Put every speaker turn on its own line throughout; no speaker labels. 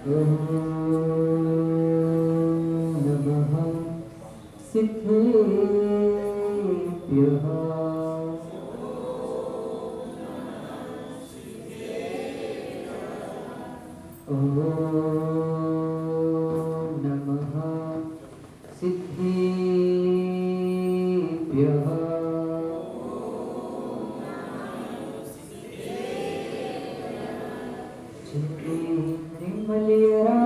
ॐ नमः सिद्धेभ्यः। ॐ नमः सिद्धेभ्यः। निर्मलरा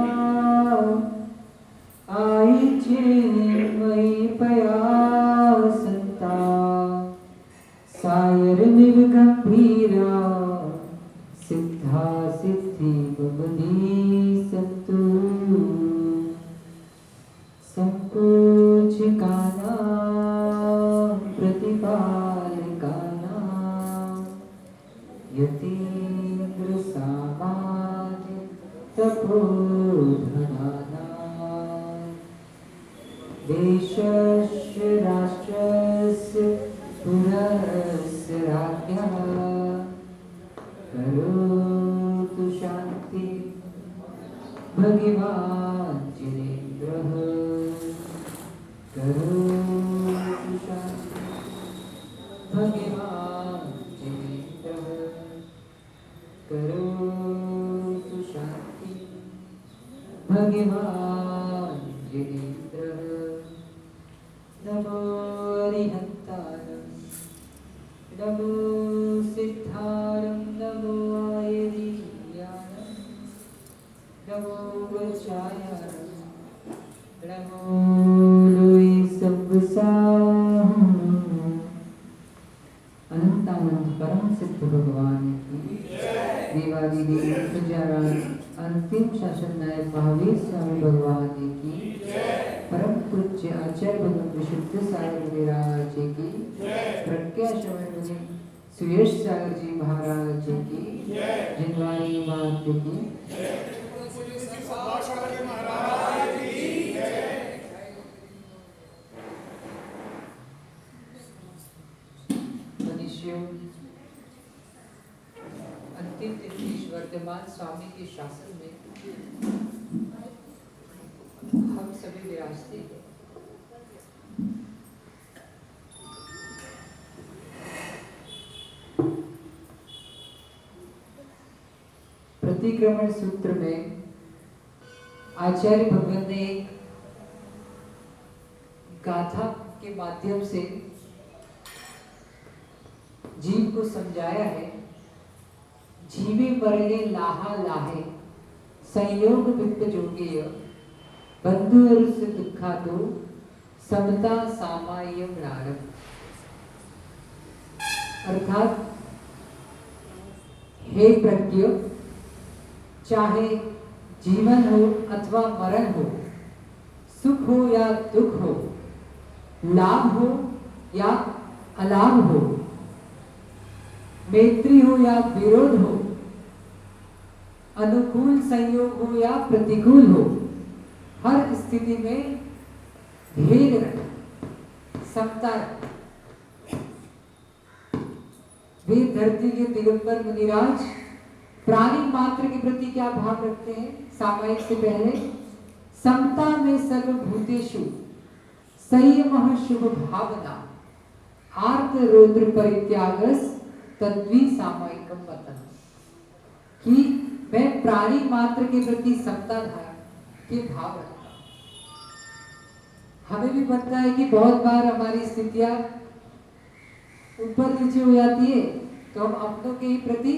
आईचे मयि पयासंता सायरमिव गंभीरा सिद्धा सिद्धि बबली सन्तु संकोचकानां प्रतिपालकानां यतीन्द्र सामान्य तपोधनानां देशस्य राष्ट्रस्य पुरस्य राज्ञः करोतु शान्ति भगवान् जिनेन्द्रः करोतु शान्ति भगवान् जिनेन्द्रः करोतु शान्ति भगवान् जिनेन्द्रः। नमो अरिहन्तारं नमो सिद्धारं नमो आयरीयानं नमो वचायानं नमो लोई संवसाहं। अनंतानंद परम सिद्ध भगवान की देवादी देवी प्रजाराज अंतिम शासन नायक महावीर स्वामी भगवान की परम पूज्य आचार्य भगवान विशुद्ध सागर विराज की प्रज्ञा श्रवण मुनि सुयश सागर जी महाराज की जिनवानी मात की मनुष्यों अंतिम तिथि वर्तमान स्वामी के शासन में हम सभी विराजते हैं। प्रतिक्रमण सूत्र में आचार्य भगवान ने एक गाथा के माध्यम से जीव को समझाया है। जीवे मरगे लाहा लाहे संयोग विप्प जोगेय बंधु से दुखा दो समता सामायम नारम। अर्थात हे प्रज्ञ, चाहे जीवन हो अथवा मरण हो, सुख हो या दुख हो, लाभ हो या अलाभ हो, मैत्री हो या विरोध हो, अनुकूल संयोग हो या प्रतिकूल हो, हर स्थिति में धैर्य रखें, समता रखें। वे धरती के दिगंबर मुनिराज प्राणी मात्र के प्रति क्या भाव रखते हैं? सामायिक से पहले समता में सर्वभूतेषु संयमः शुभ भावना आर्त रौद्र परित्यागस तद्वी सामायिकम वतन। कि मैं प्राणी मात्र के प्रति समता धारा के भाव रखता हूं। हमें भी पता है कि बहुत बार हमारी स्थितियां ऊपर नीचे हो जाती है तो हम अपनों के ही प्रति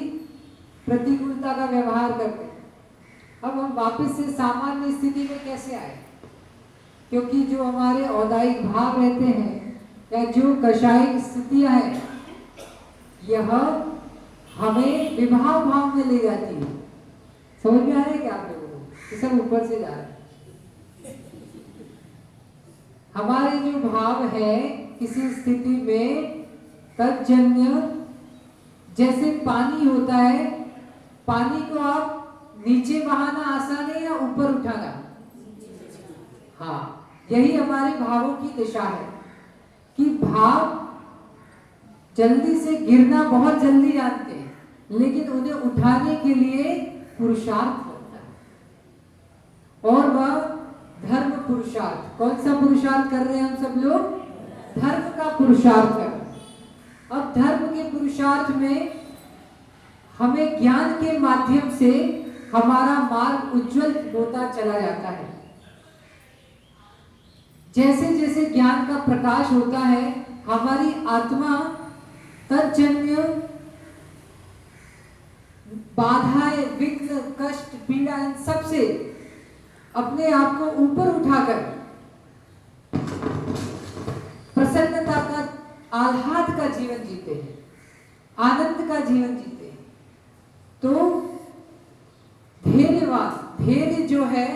प्रतिकूलता का व्यवहार करते हैं। अब हम वापस से सामान्य स्थिति में कैसे आए? क्योंकि जो हमारे औदायिक भाव रहते हैं या जो कषायिक स्थितियां हैं, यह हमें विभाव भाव में ले जाती है। समझ में आ रहा है क्या आप लोगों को? ये सब ऊपर से जा रहा है। हमारे जो भाव है किसी स्थिति में तज्जन्य, जैसे पानी होता है, पानी को आप नीचे बहाना आसान है या ऊपर उठाना? हाँ, यही हमारे भावों की दिशा है कि भाव जल्दी से गिरना बहुत जल्दी जानते हैं, लेकिन उन्हें उठाने के लिए पुरुषार्थ लगता है। और वह धर्म पुरुषार्थ। कौन सा पुरुषार्थ कर रहे हैं हम सब लोग? धर्म का पुरुषार्थ कर रहे हैं। अब धर्म के पुरुषार्थ में हमें ज्ञान के माध्यम से हमारा मार्ग उज्जवल होता चला जाता है। जैसे जैसे ज्ञान का प्रकाश होता है, हमारी आत्मा तत्जन्य बाधाएं, विघ्न, कष्ट, पीड़ा, इन सब से अपने आप को ऊपर उठाकर प्रसन्नता का, आह्लाद का जीवन जीते हैं, आनंद का जीवन जीते हैं। तो धैर्यवान, धैर्य जो है,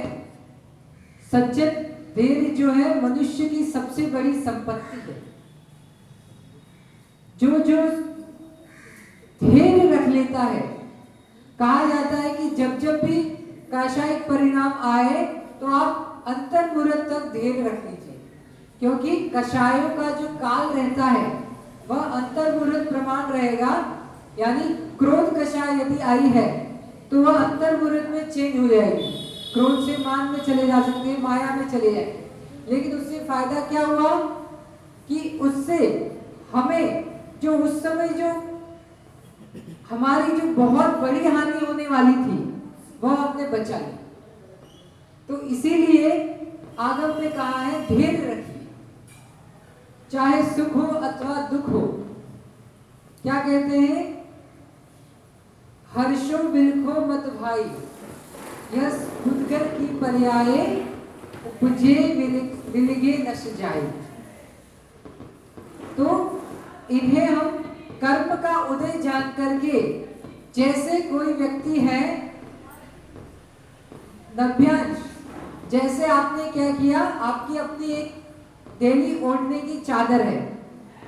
सज्जन धैर्य जो है मनुष्य की सबसे बड़ी संपत्ति है। जो जो धैर्य रख लेता है, कहा जाता है कि जब जब भी काशायिक परिणाम आए तो आप अंतर्मुहूर्त तक धैर्य रख लीजिए, क्योंकि कषायों का जो काल रहता है वह अंतर्मुहूर्त प्रमाण रहेगा। यानी क्रोध कषाय यदि आई है तो वह अंतर्मुहूर्त में चेंज हो जाएगी। क्रोध से मान में चले जा सकते हैं, माया में चले जाएंगे। लेकिन उससे फायदा क्या हुआ कि उससे हमें जो उस समय जो हमारी जो बहुत बड़ी हानि होने वाली थी वह हमने बचा ली। तो इसीलिए आगम ने कहा है धैर्य रखिए, चाहे सुख हो अथवा दुख हो। क्या कहते हैं? हर्षो बिलखो मत भाई, यस खुदगर की पर्याये, उपजे विलगे नश जाए। तो इन्हें हम कर्म का उदय जान करके, जैसे कोई व्यक्ति है नभ्यांश, जैसे आपने क्या किया, आपकी अपनी एक डेली ओढ़ने की चादर है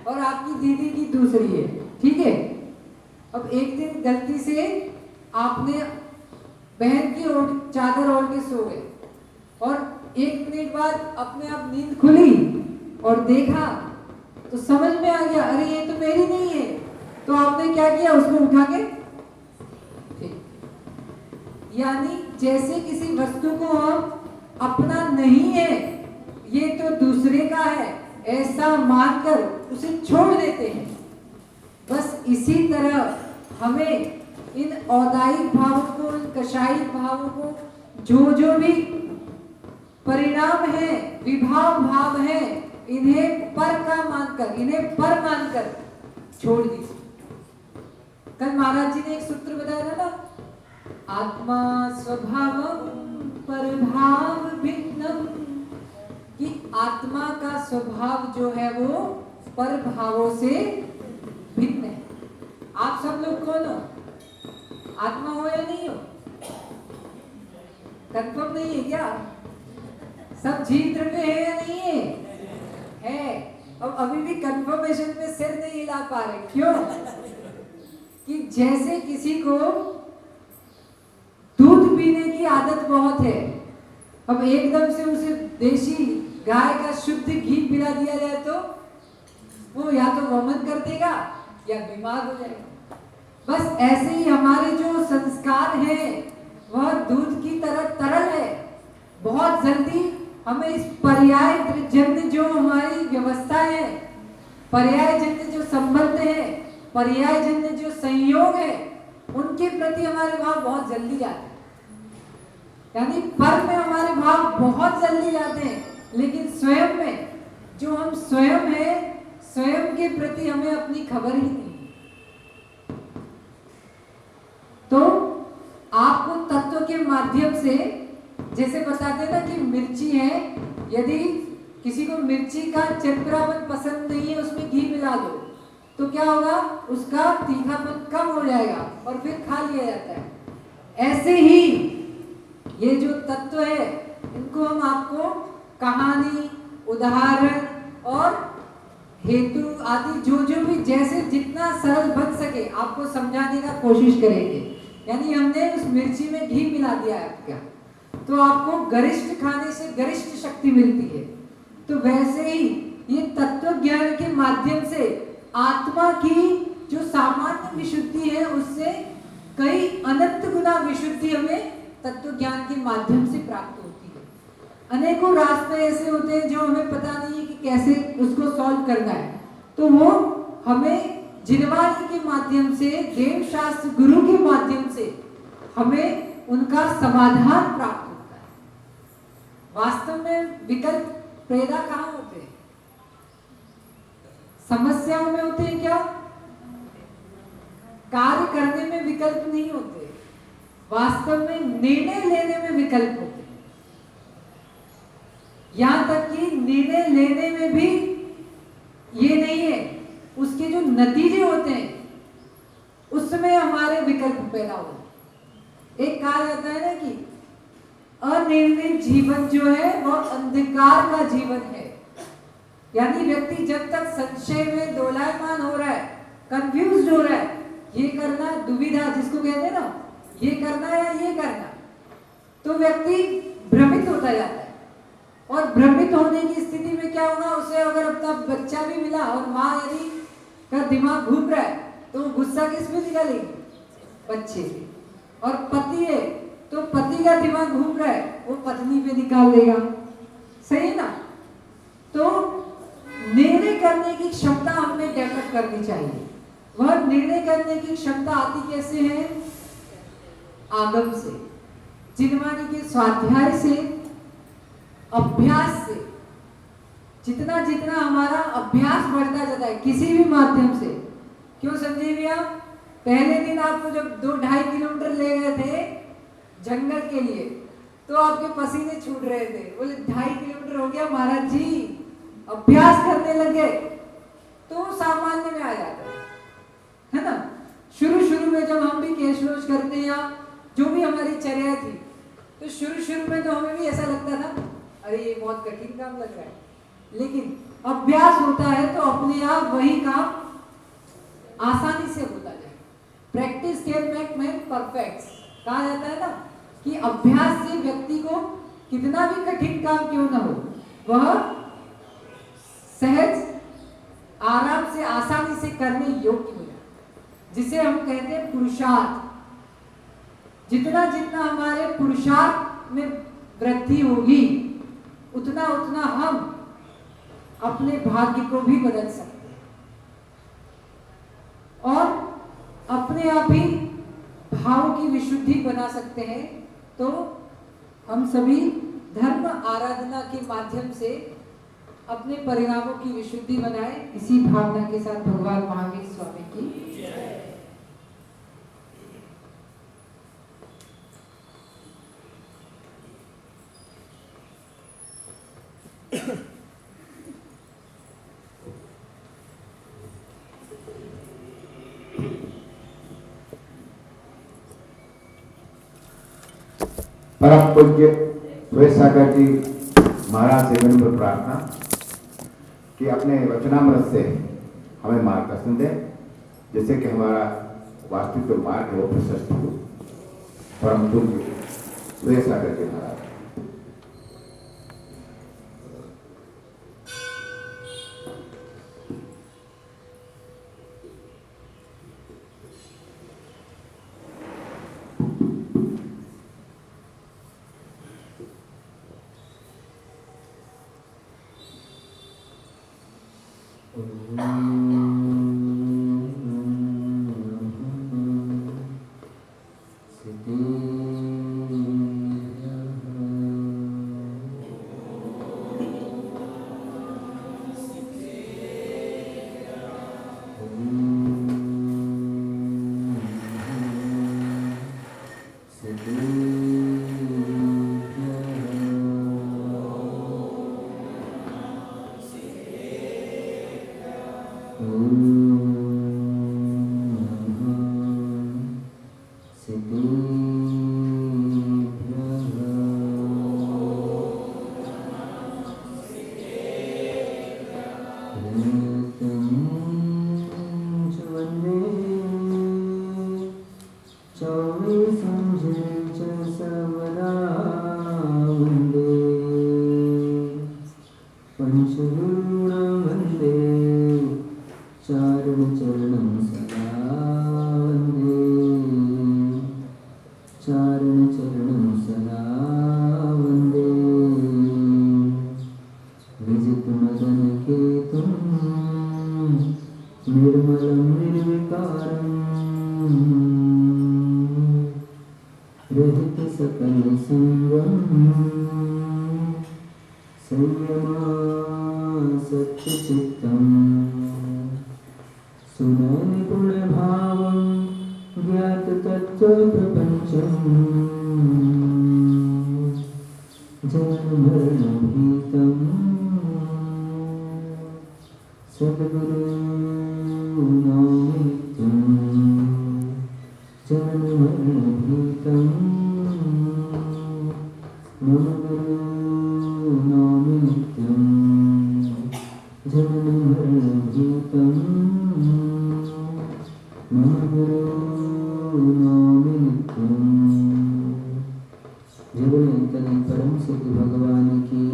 और आपकी दीदी की दूसरी है, ठीक है। अब एक दिन गलती से आपने बहन की चादर ओढ़ के सो गए और 1 मिनट बाद अपने आप नींद खुली और देखा तो समझ में आ गया, अरे ये तो मेरी नहीं है। तो आपने क्या किया? उसको उठा के ठीक। यानी जैसे किसी वस्तु को हम अपना नहीं है, ये तो दूसरे का है, ऐसा मानकर उसे छोड़ देते हैं। बस इसी तरह हमें इन औदायिक भावों को, इन कषायिक भावों को, जो जो भी परिणाम है, विभाव भाव है, इन्हें पर का मानकर, इन्हें पर मानकर छोड़ दीजिए। कल महाराज जी ने एक सूत्र बताया था ना, आत्मा स्वभाव परभाव भिन्नम, कि आत्मा का स्वभाव जो है वो पर भावों से भिन्न है। आप सब लोग कौन हो? आत्मा हो या नहीं हो? कंफर्म नहीं है क्या? सब जीव द्रव्य है या नहीं है? है। अब अभी भी कंफर्मेशन में सिर नहीं हिला पा रहे, क्यों? कि जैसे किसी को दूध पीने की आदत बहुत है, अब एकदम से उसे देशी गाय का शुद्ध घी पिला दिया जाए तो वो या तो वमन कर देगा या बीमार हो जाएगा। बस ऐसे ही हमारे जो संस्कार हैं वह दूध की तरह तरल है। बहुत जल्दी हमें इस पर्याय जन्य जो हमारी व्यवस्था है, पर्याय जन्य जो संबंध है, पर्याय जन्य जो संयोग है, उनके प्रति हमारे भाव बहुत जल्दी जाते हैं। यानी पर में हमारे भाव बहुत जल्दी जाते हैं, लेकिन स्वयं में जो हम स्वयं हैं, स्वयं के प्रति हमें अपनी खबर ही नहीं। तो आपको तत्व के माध्यम से, जैसे बताते ना कि मिर्ची है, यदि किसी को मिर्ची का चरपरापन पसंद नहीं है, उसमें घी मिला दो तो क्या होगा? उसका तीखापन कम हो जाएगा और फिर खा लिया जाता है। ऐसे ही ये जो तत्व है, इनको हम आपको कहानी, उदाहरण और हेतु आदि जो जो भी जैसे जितना सरल बन सके आपको समझाने का कोशिश करेंगे। यानी हमने उस मिर्ची में घी मिला दिया है आपका, तो आपको गरिष्ठ खाने से गरिष्ठ शक्ति मिलती है। तो वैसे ही ये तत्व ज्ञान के माध्यम से आत्मा की जो सामान्य विशुद्धि है उससे कई अनंत गुना विशुद्धि हमें तत्व ज्ञान के माध्यम से प्राप्त होती है। अनेकों रास्ते ऐसे होते हैं जो हमें पता नहीं है कि कैसे उसको सॉल्व करना है, तो वो हमें जिनवाणी के माध्यम से, देव शास्त्र गुरु के माध्यम से हमें उनका समाधान प्राप्त होता है। वास्तव में विकल्प पैदा कहाँ होते हैं? समस्याओं में होते हैं क्या? कार्य करने में विकल्प नहीं होते, वास्तव में निर्णय लेने में विकल्प होते हैं। यहां तक कि निर्णय लेने में भी ये नहीं है, उसके जो नतीजे होते हैं उसमें हमारे विकल्प पैदा होते हैं। एक कहा जाता है ना कि अनिर्णित जीवन जो है वह अंधकार का जीवन है। यानी व्यक्ति जब तक संशय में दोलायमान हो रहा है, कंफ्यूज हो रहा है, ये करना, दुविधा जिसको कहते हैं ना, ये करना या ये करना, तो व्यक्ति भ्रमित होता जाता है। और भ्रमित होने की स्थिति में क्या होगा, उसे अगर अपना बच्चा भी मिला और माँ यदि का दिमाग घूम रहा है तो गुस्सा किस में निकालेगी? बच्चे से। और पति है तो पति का दिमाग घूम रहा है, वो पत्नी पे निकाल देगा। सही है ना? तो निर्णय करने की क्षमता हमें डेवलप करनी चाहिए। वह निर्णय करने की क्षमता आती कैसे है? आगम से, जिनवाणी के स्वाध्याय से, अभ्यास से। जितना जितना हमारा अभ्यास बढ़ता जाता है किसी भी माध्यम से, क्यों संजय भैया, पहले दिन आपको जब 2-2.5 किलोमीटर ले गए थे जंगल के लिए तो आपके पसीने छूट रहे थे, बोले 2.5 किलोमीटर हो गया महाराज जी, अभ्यास करने लगे तो सामान्य में आ जाता है ना। शुरू शुरू में जब हम भी केश रोज करते हैं या जो भी हमारी चर्या थी, तो शुरू शुरू में तो हमें भी ऐसा लगता था अरे ये बहुत कठिन काम लग रहा है, लेकिन अभ्यास होता है तो अपने आप वही काम आसानी से होता जाए। Practice can make man perfect, कहा जाता है ना कि अभ्यास से व्यक्ति को कितना भी कठिन काम क्यों ना हो, वह सहज आराम से आसानी से करने योग्य हो जाए, जिसे हम कहते हैं पुरुषार्थ। जितना जितना हमारे पुरुषार्थ में वृद्धि होगी उतना उतना हम अपने भाग्य को भी बदल सकते हैं और अपने आप ही भाव की विशुद्धि बना सकते हैं। तो हम सभी धर्म आराधना के माध्यम से अपने परिणामों की विशुद्धि बनाए, इसी भावना के साथ भगवान महावीर स्वामी की जय।
परम पूज्य सुरेश जी महाराज से विनम्र प्रार्थना कि अपने वचनामृत से हमें मार्गदर्शन दें, जिससे कि हमारा वास्तविक जो मार्ग है वो प्रशस्त हो। परम पूज्य सुरेश जी महाराज।
रहित सकल संगम संयमा सत्य चित्तम सुनयन गुण भावं ज्ञात तत्व प्रपंचम जन्म मरण भीतम सद्गुरु नौमित्यं जन्म मरण भीतम मम गुरु नौमित्यं जन्म मरण भीतम मम गुरु नौमित्यं। जगन्नाथ परम सिद्ध भगवान की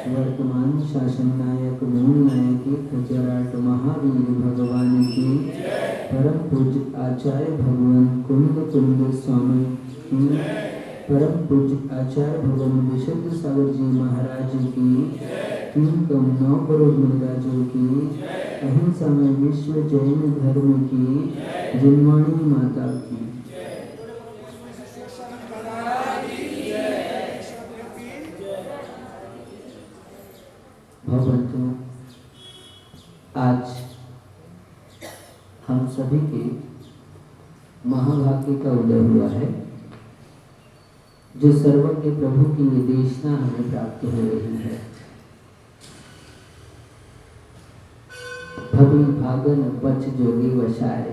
वर्तमान शासन नायक मूल नायक खजराट महावीर भगवान की परम पूज्य आचार्य भगवान कुंद स्वामी की परम पूज्य आचार्य भगवान विशुद्ध सागर जी महाराज की 3.9 करोड़ मुनिराजों की अहिंसा में विश्व जैन धर्म की जन्माणी माता की भगवंतों, आज हम सभी के महाभाग्य का उदय हुआ है जो सर्वज्ञ प्रभु की निर्देशना हमें प्राप्त हो रही है। भवि भागन बच जोगी वशाए,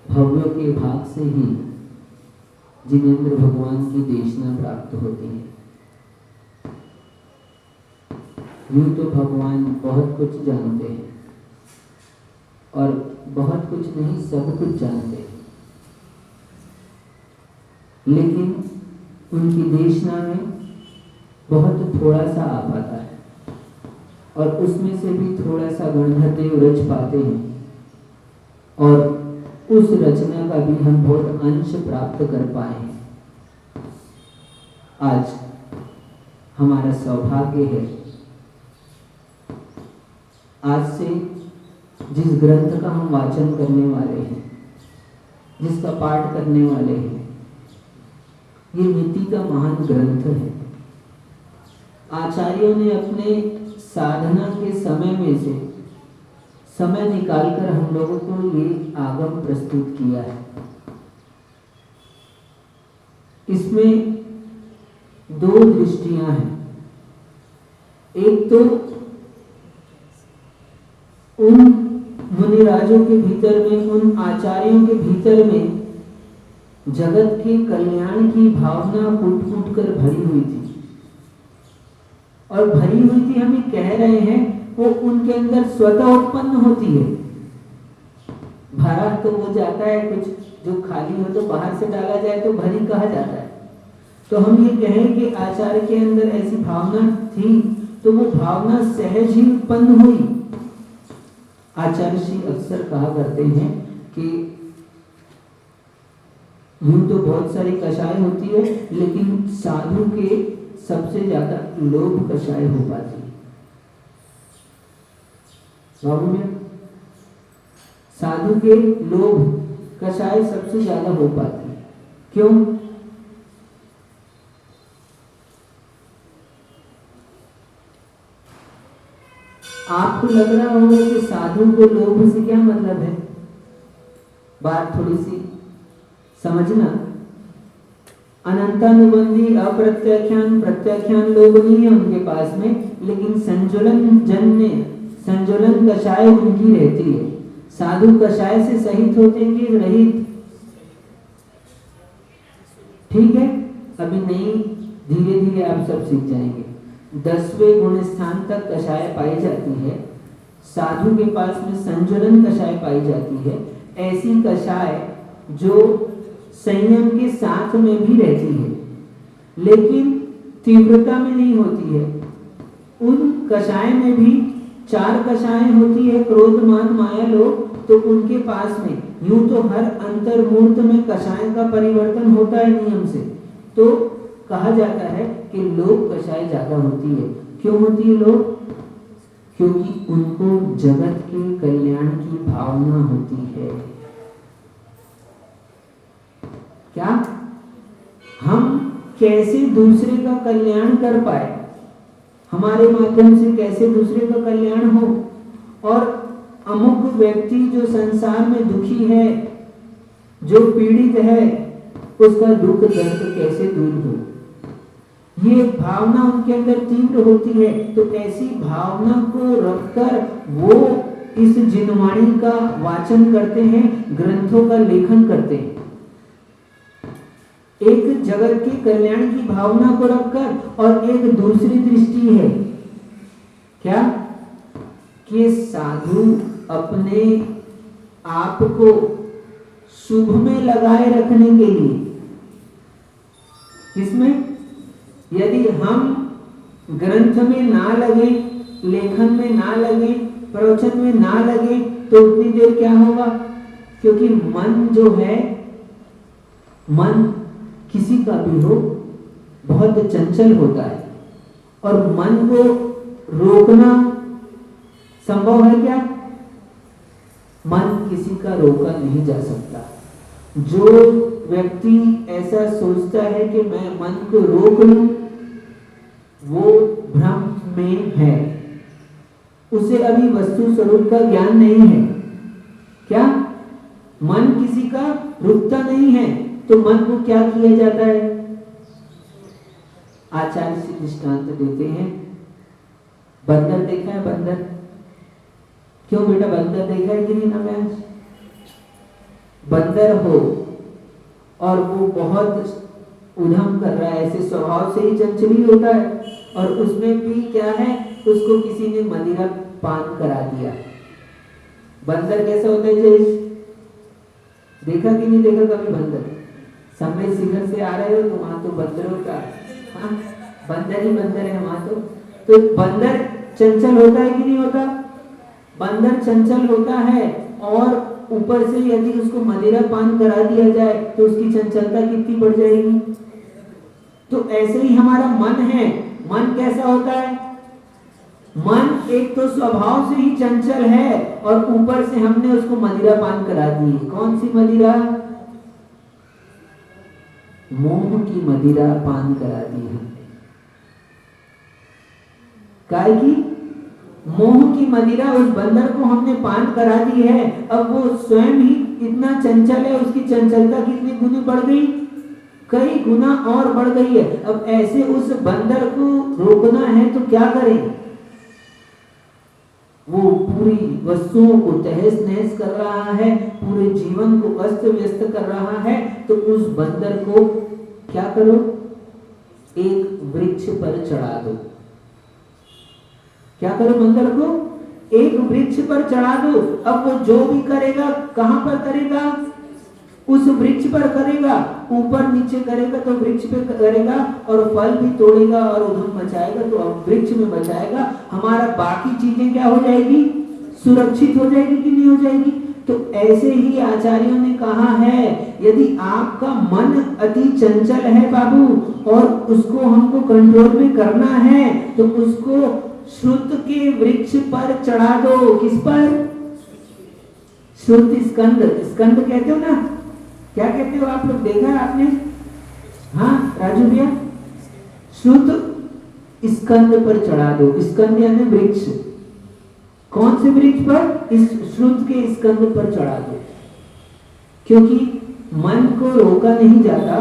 भव्यों के भाग से ही जिनेंद्र भगवान की देशना प्राप्त होती है। यूं तो भगवान बहुत कुछ जानते हैं और बहुत कुछ नहीं सब कुछ जानते हैं, लेकिन उनकी देशना में बहुत थोड़ा सा आ पाता है और उसमें से भी थोड़ा सा गणधरदेव रच पाते हैं और उस रचना का भी हम बहुत अंश प्राप्त कर पाए हैं। आज हमारा सौभाग्य है, आज से जिस ग्रंथ का हम वाचन करने वाले हैं, जिसका पाठ करने वाले हैं, ये नीति का महान ग्रंथ है। आचार्यों ने अपने साधना के समय में से समय निकालकर हम लोगों को ये आगम प्रस्तुत किया है। इसमें दो दृष्टियां हैं। एक तो उन मुनिराजों के भीतर में, उन आचार्यों के भीतर में जगत के कल्याण की भावना फूट फूट कर भरी हुई थी और भरी हुई थी हम ये कह रहे हैं, वो उनके अंदर स्वतः उत्पन्न होती है। भरा तो वो जाता है, कुछ जो खाली हो तो बाहर से डाला जाए तो भरी कहा जाता है। तो हम ये कहें कि आचार्य के अंदर ऐसी भावना थी तो वो भावना सहज ही उत्पन्न हुई। आचार्य श्री अक्सर कहा करते हैं कि यूं तो बहुत सारी कषाय होती है, लेकिन साधु के सबसे ज्यादा लोभ कषाय हो पाती है। साधु के लोभ कषाय सबसे ज्यादा हो पाती है। क्यों? आपको लग रहा होगा कि साधु को लोभ से क्या मतलब है। बात थोड़ी सी समझना। अनंतानुबंधी अप्रत्याख्यान प्रत्याख्यान लोग नहीं है उनके पास में, लेकिन संजुलन कषाय उनकी रहती है। साधु कषाय से सहित होते हैं कि रहित? ठीक है, अभी नहीं, धीरे धीरे आप सब सीख जाएंगे। 10वें गुण स्थान तक कषाय पाई जाती है, साधु के पास में संजुलन कषाय पाई जाती है। ऐसी कषाय जो संयम के साथ में भी रहती है लेकिन तीव्रता में नहीं होती है। उन कषाय में भी 4 कषाय होती है, क्रोध मान माया लोभ। तो उनके पास में यूं तो हर अंतर्मूर्त में कषाय का परिवर्तन होता है नियम से, तो कहा जाता है कि लोभ कषाय ज्यादा होती है। क्यों होती है लोभ? क्योंकि उनको जगत के कल्याण की भावना होती है। क्या हम कैसे दूसरे का कल्याण कर पाए, हमारे माध्यम से कैसे दूसरे का कल्याण हो, और अमुक व्यक्ति जो संसार में दुखी है, जो पीड़ित है, उसका दुख दर्द कैसे दूर हो, ये भावना उनके अंदर तीव्र होती है। तो ऐसी भावना को रखकर वो इस जिनवाणी का वाचन करते हैं, ग्रंथों का लेखन करते हैं। एक जगत के कल्याण की भावना को रखकर, और एक दूसरी दृष्टि है क्या कि साधु अपने आप को शुभ में लगाए रखने के लिए, किसमें, यदि हम ग्रंथ में ना लगे, लेखन में ना लगे, प्रवचन में ना लगे, तो उतनी देर क्या होगा, क्योंकि मन जो है, मन किसी का भी हो बहुत चंचल होता है, और मन को रोकना संभव है क्या? मन किसी का रोका नहीं जा सकता। जो व्यक्ति ऐसा सोचता है कि मैं मन को रोक लूं, वो भ्रम में है, उसे अभी वस्तु स्वरूप का ज्ञान नहीं है। क्या मन किसी का रुकता नहीं है, तो मन को क्या किया जाता है? आचार्य से दृष्टांत देते हैं, बंदर देखा है? बंदर, क्यों बेटा बंदर देखा है कि नहीं ना? मैं बंदर हो और वो बहुत उधम कर रहा है, ऐसे स्वभाव से ही चंचल होता है, और उसमें भी क्या है, उसको किसी ने मदिरा पान करा दिया। बंदर कैसा होता है? जय देखा कि नहीं देखा कभी बंदर? समय शिखर से आ रहे हो तो वहां तो बंदरों का, हाँ, बंदर ही बंदर है वहां तो बंदर चंचल होता है कि नहीं होता? बंदर चंचल होता है, और ऊपर से यदि उसको मदिरा पान करा दिया जाए तो उसकी चंचलता कितनी बढ़ जाएगी। तो ऐसे ही हमारा मन है। मन कैसा होता है? मन एक तो स्वभाव से ही चंचल है, और ऊपर से हमने उसको मदिरा पान करा दी। कौन सी मदिरा? मोह की मदिरा पान करा दी है। काय की? मोह की मदिरा उस बंदर को हमने पान करा दी है। अब वो स्वयं ही इतना चंचल है, उसकी चंचलता कितनी गुनी बढ़ गई? कई गुना और बढ़ गई है। अब ऐसे उस बंदर को रोकना है तो क्या करें? वो पूरी वस्तुओं को तहस नहस कर रहा है, पूरे जीवन को अस्त व्यस्त कर रहा है, तो उस बंदर को क्या करो? एक वृक्ष पर चढ़ा दो। क्या करो? बंदर को एक वृक्ष पर चढ़ा दो। अब वो जो भी करेगा कहां पर करेगा? उस वृक्ष पर करेगा। ऊपर नीचे करेगा तो वृक्ष पे करेगा, और फल भी तोड़ेगा और उधम मचाएगा तो अब वृक्ष में बचाएगा। हमारा बाकी चीजें क्या हो जाएगी? सुरक्षित हो जाएगी कि नहीं हो जाएगी? तो ऐसे ही आचार्यों ने कहा है, यदि आपका मन अति चंचल है बाबू, और उसको हमको कंट्रोल में करना है, तो उसको श्रुत के वृक्ष पर चढ़ा दो। किस पर? श्रुत स्कंद। स्कंद कहते हो ना? क्या कहते हो आप लोग? देखा है आपने? हाँ राजू भैया, श्रुत स्कंद पर चढ़ा दो। स्कंद यानी वृक्ष। कौन से वृक्ष पर? इस श्रुत के स्कंद पर चढ़ा दो। क्योंकि मन को रोका नहीं जाता,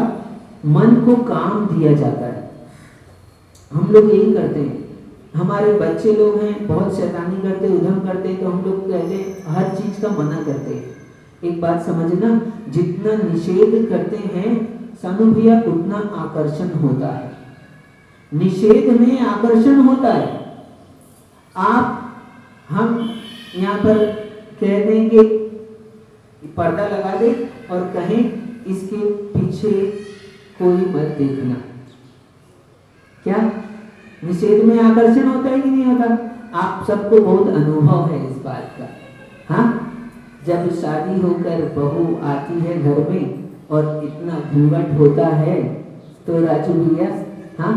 मन को काम दिया जाता है। हम लोग यही करते हैं। हमारे बच्चे लोग हैं, बहुत शैतानी करते, उधम करते, तो हम लोग कहते हर चीज का मना करते हैं। एक बात समझना, जितना निषेध करते हैं सानू भैया, उतना आकर्षण होता है। निषेध में आकर्षण होता है। आप हम यहाँ पर कह देंगे पर्दा लगा दे और कहें इसके पीछे कोई मत देखना, क्या निषेध में आकर्षण होता है कि नहीं होता? आप सबको बहुत अनुभव है इस बात का। हाँ, जब शादी होकर बहू आती है घर में और इतना घूंघट होता है, तो राजू भैया, हाँ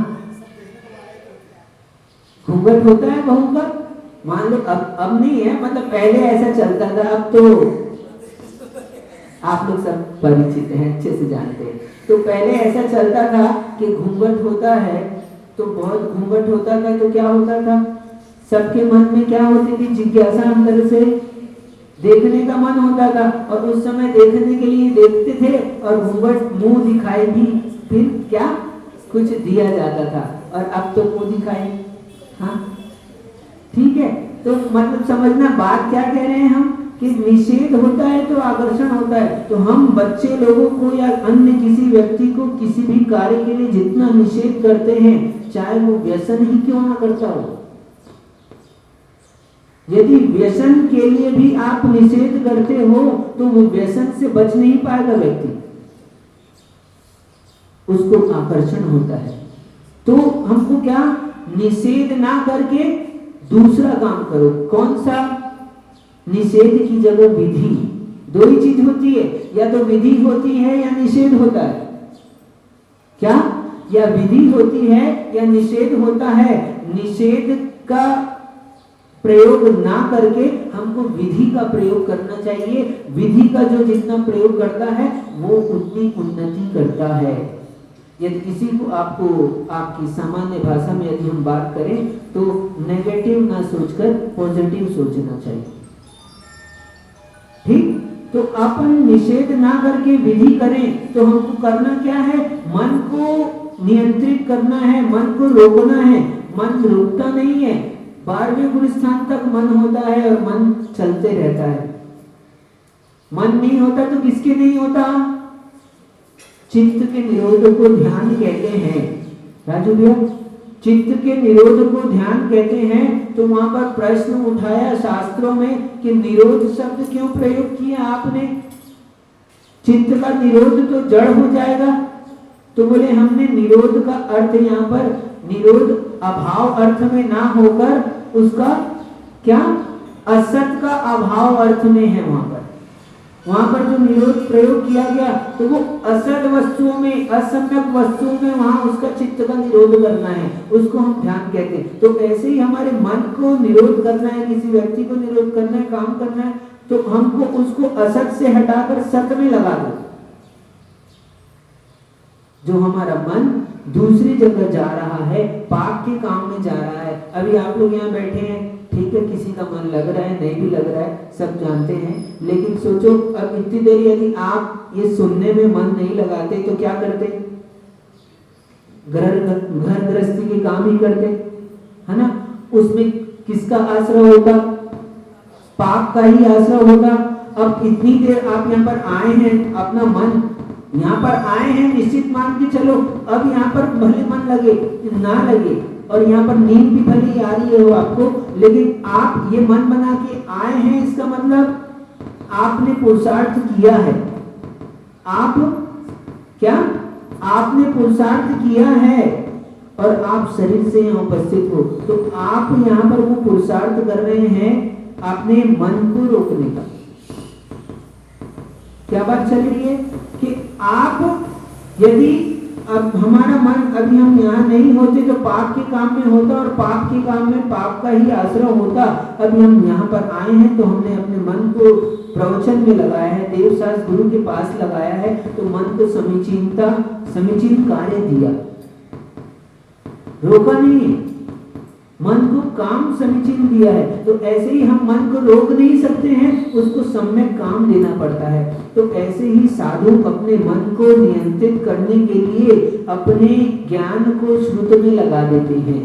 घूंघट होता है बहू का। मान लो अब नहीं है, मतलब पहले ऐसा चलता था, अब तो आप लोग सब परिचित हैं, अच्छे से जानते हैं। तो पहले ऐसा चलता था कि घूंघट होता है तो बहुत घूंघट होता था तो क्या होता था, सबके मन में क्या होती थी, जिज्ञासा अंदर से देखने का मन होता था और उस समय देखने के लिए देखते थे और घूंघट मुंह दिखाई भी फिर क्या कुछ दिया जाता था। और अब तो मुंह दिखाई, हाँ ठीक है। तो मतलब समझना बात क्या कह रहे हैं हम कि निषेध होता है तो आकर्षण होता है। तो हम बच्चे लोगों को या अन्य किसी व्यक्ति को किसी भी कार्य के लिए जितना निषेध करते हैं, चाहे वो व्यसन ही क्यों ना करता हो, यदि व्यसन के लिए भी आप निषेध करते हो तो वो व्यसन से बच नहीं पाएगा व्यक्ति, उसको आकर्षण होता है। तो हमको क्या, निषेध ना करके दूसरा काम करो। कौन सा, निषेध की जगह विधि। दो ही चीज होती है, या तो विधि होती है या निषेध होता है। क्या, या विधि होती है या निषेध होता है। निषेध का प्रयोग ना करके हमको विधि का प्रयोग करना चाहिए। विधि का जो जितना प्रयोग करता है वो उतनी उन्नति करता है। यदि किसी को आपको आपकी सामान्य भाषा में यदि हम बात करें तो नेगेटिव ना सोचकर पॉजिटिव सोचना चाहिए, ठीक। तो अपन निषेध ना करके विधि करें तो हमको करना क्या है, मन को नियंत्रित करना है, मन को रोकना है। मन रुकता नहीं है, 12वें गुण स्थान तक मन होता है और मन चलते रहता है। मन नहीं होता तो किसके नहीं होता, चित्त के निरोध को ध्यान कहते हैं। राजू भैया, चित्त के निरोध को ध्यान कहते हैं। तो वहां पर प्रश्न उठाया शास्त्रों में कि निरोध शब्द क्यों प्रयोग किया आपने, चित्त का निरोध तो जड़ हो जाएगा। तो बोले हमने निरोध का अर्थ यहाँ पर निरोध अभाव अर्थ में ना होकर उसका क्या, असत का अभाव अर्थ में है। वहां पर जो निरोध प्रयोग किया गया तो वो असत वस्तुओं में, असम्यक वस्तुओं में वहां उसका चित्त का निरोध करना है, उसको हम ध्यान कहते हैं। तो ऐसे ही हमारे मन को निरोध करना है, किसी व्यक्ति को निरोध करना है, काम करना है, तो हमको उसको असत से हटाकर सत में लगा दो। जो हमारा मन दूसरी जगह जा रहा है, पाप के काम में जा रहा है। अभी आप लोग यहाँ बैठे हैं, ठीक है, किसी का मन लग रहा है, नहीं भी लग रहा है, सब जानते हैं। लेकिन सोचो अब इतनी देर यदि आप ये सुनने में मन नहीं लगाते तो क्या करते, घर गृहस्थी के काम ही करते, है ना। उसमें किसका आश्रय होता, पाप का ही आश्रय होता। अब इतनी देर आप यहाँ पर आए हैं, अपना मन यहाँ पर आए हैं, निश्चित मान के चलो अब यहाँ पर भले मन लगे ना लगे और यहाँ पर नींद भी भले आ रही है आपको, लेकिन आप ये मन बना के आए हैं, इसका मतलब आपने पुरुषार्थ किया है। आप क्या, आपने पुरुषार्थ किया है और आप शरीर से यहाँ उपस्थित हो। तो आप यहाँ पर वो पुरुषार्थ कर रहे हैं अपने मन को रोकने का। क्या बात चल रही है कि आप यदि अब हमारा मन अभी हम यहाँ नहीं होते तो पाप के काम में होता और पाप के काम में पाप का ही आश्रय होता। अभी हम यहाँ पर आए हैं तो हमने अपने मन को प्रवचन में लगाया है, देवशास्त्र गुरु के पास लगाया है, तो मन को समीचीन कार्य दिया, रोका नहीं, मन को काम समीचीन दिया है। तो ऐसे ही हम मन को रोक नहीं सकते हैं, उसको सम्यक काम देना पड़ता है। तो ऐसे ही साधु अपने मन को नियंत्रित करने के लिए अपने ज्ञान को श्रुत में लगा देते हैं।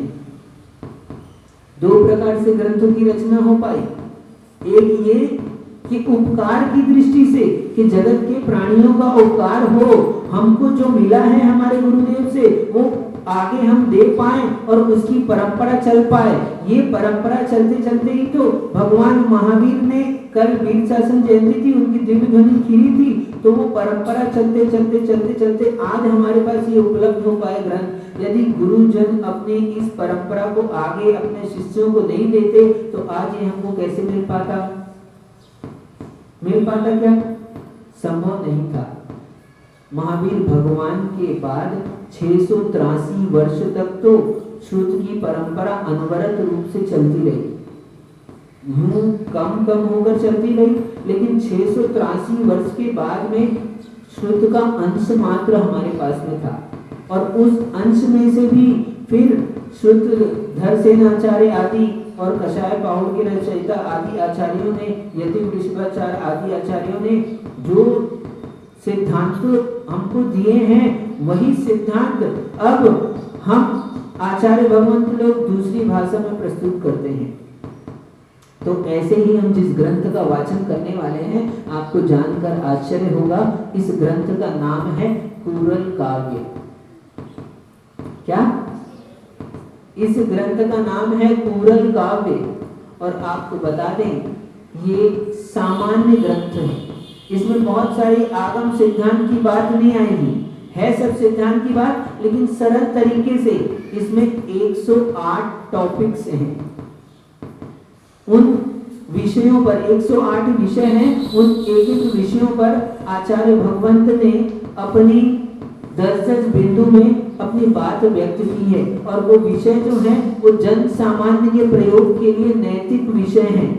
दो प्रकार से ग्रंथों की रचना हो पाई, एक ये कि उपकार की दृष्टि से कि जगत के प्राणियों का उपकार हो, हमको जो मिला है हमारे गुरुदेव से वो आगे हम दे पाए और उसकी परंपरा चल पाए। ये परंपरा चलते चलते ही तो भगवान महावीर ने कल वीर शासन जयंती थी, उनकी दिव्य ध्वनि खीरी थी, तो वो परंपरा चलते चलते आज हमारे पास ये उपलब्ध हो पाए ग्रंथ। यदि गुरुजन अपने इस परंपरा को आगे अपने शिष्यों को नहीं देते तो आज ये हमको कैसे मिल पाता क्या, संभव नहीं था। महावीर भगवान के बाद 683 वर्ष तक तो श्रुत की परंपरा अनवरत रूप से चलती रही, यूं कम होकर चलती रही, लेकिन 683 वर्ष के बाद में श्रुत का अंश मात्र हमारे पास में था, और उस अंश में से भी फिर श्रुत धरसेनाचार्य आदि और कषाय पाहुड़ के रचयिता आदि आचार्यों ने, यति वृषभाचार्य आदि आचार्यों ने जो सिद्धांत हमको दिए हैं, वही सिद्धांत अब हम आचार्य भगवंत लोग दूसरी भाषा में प्रस्तुत करते हैं। तो ऐसे ही हम जिस ग्रंथ का वाचन करने वाले हैं, आपको जानकर आश्चर्य होगा, इस ग्रंथ का नाम है कूरल काव्य। क्या? इस ग्रंथ का नाम है कूरल काव्य। और आपको बता दें, ये सामान्य ग्रंथ है, इसमें बहुत सारी आगम सिद्धांत की बात नहीं आएगी, है सब सिद्धांत की बात, लेकिन सरल तरीके से इसमें 108 टॉपिक्स हैं। उन विषयों पर 108 विषय हैं, उन एक एक विषयों पर आचार्य भगवंत ने अपनी 10 बिंदु में अपनी बात व्यक्त की है। और वो विषय जो हैं वो जन सामान्य के प्रयोग के लिए नैतिक विषय हैं।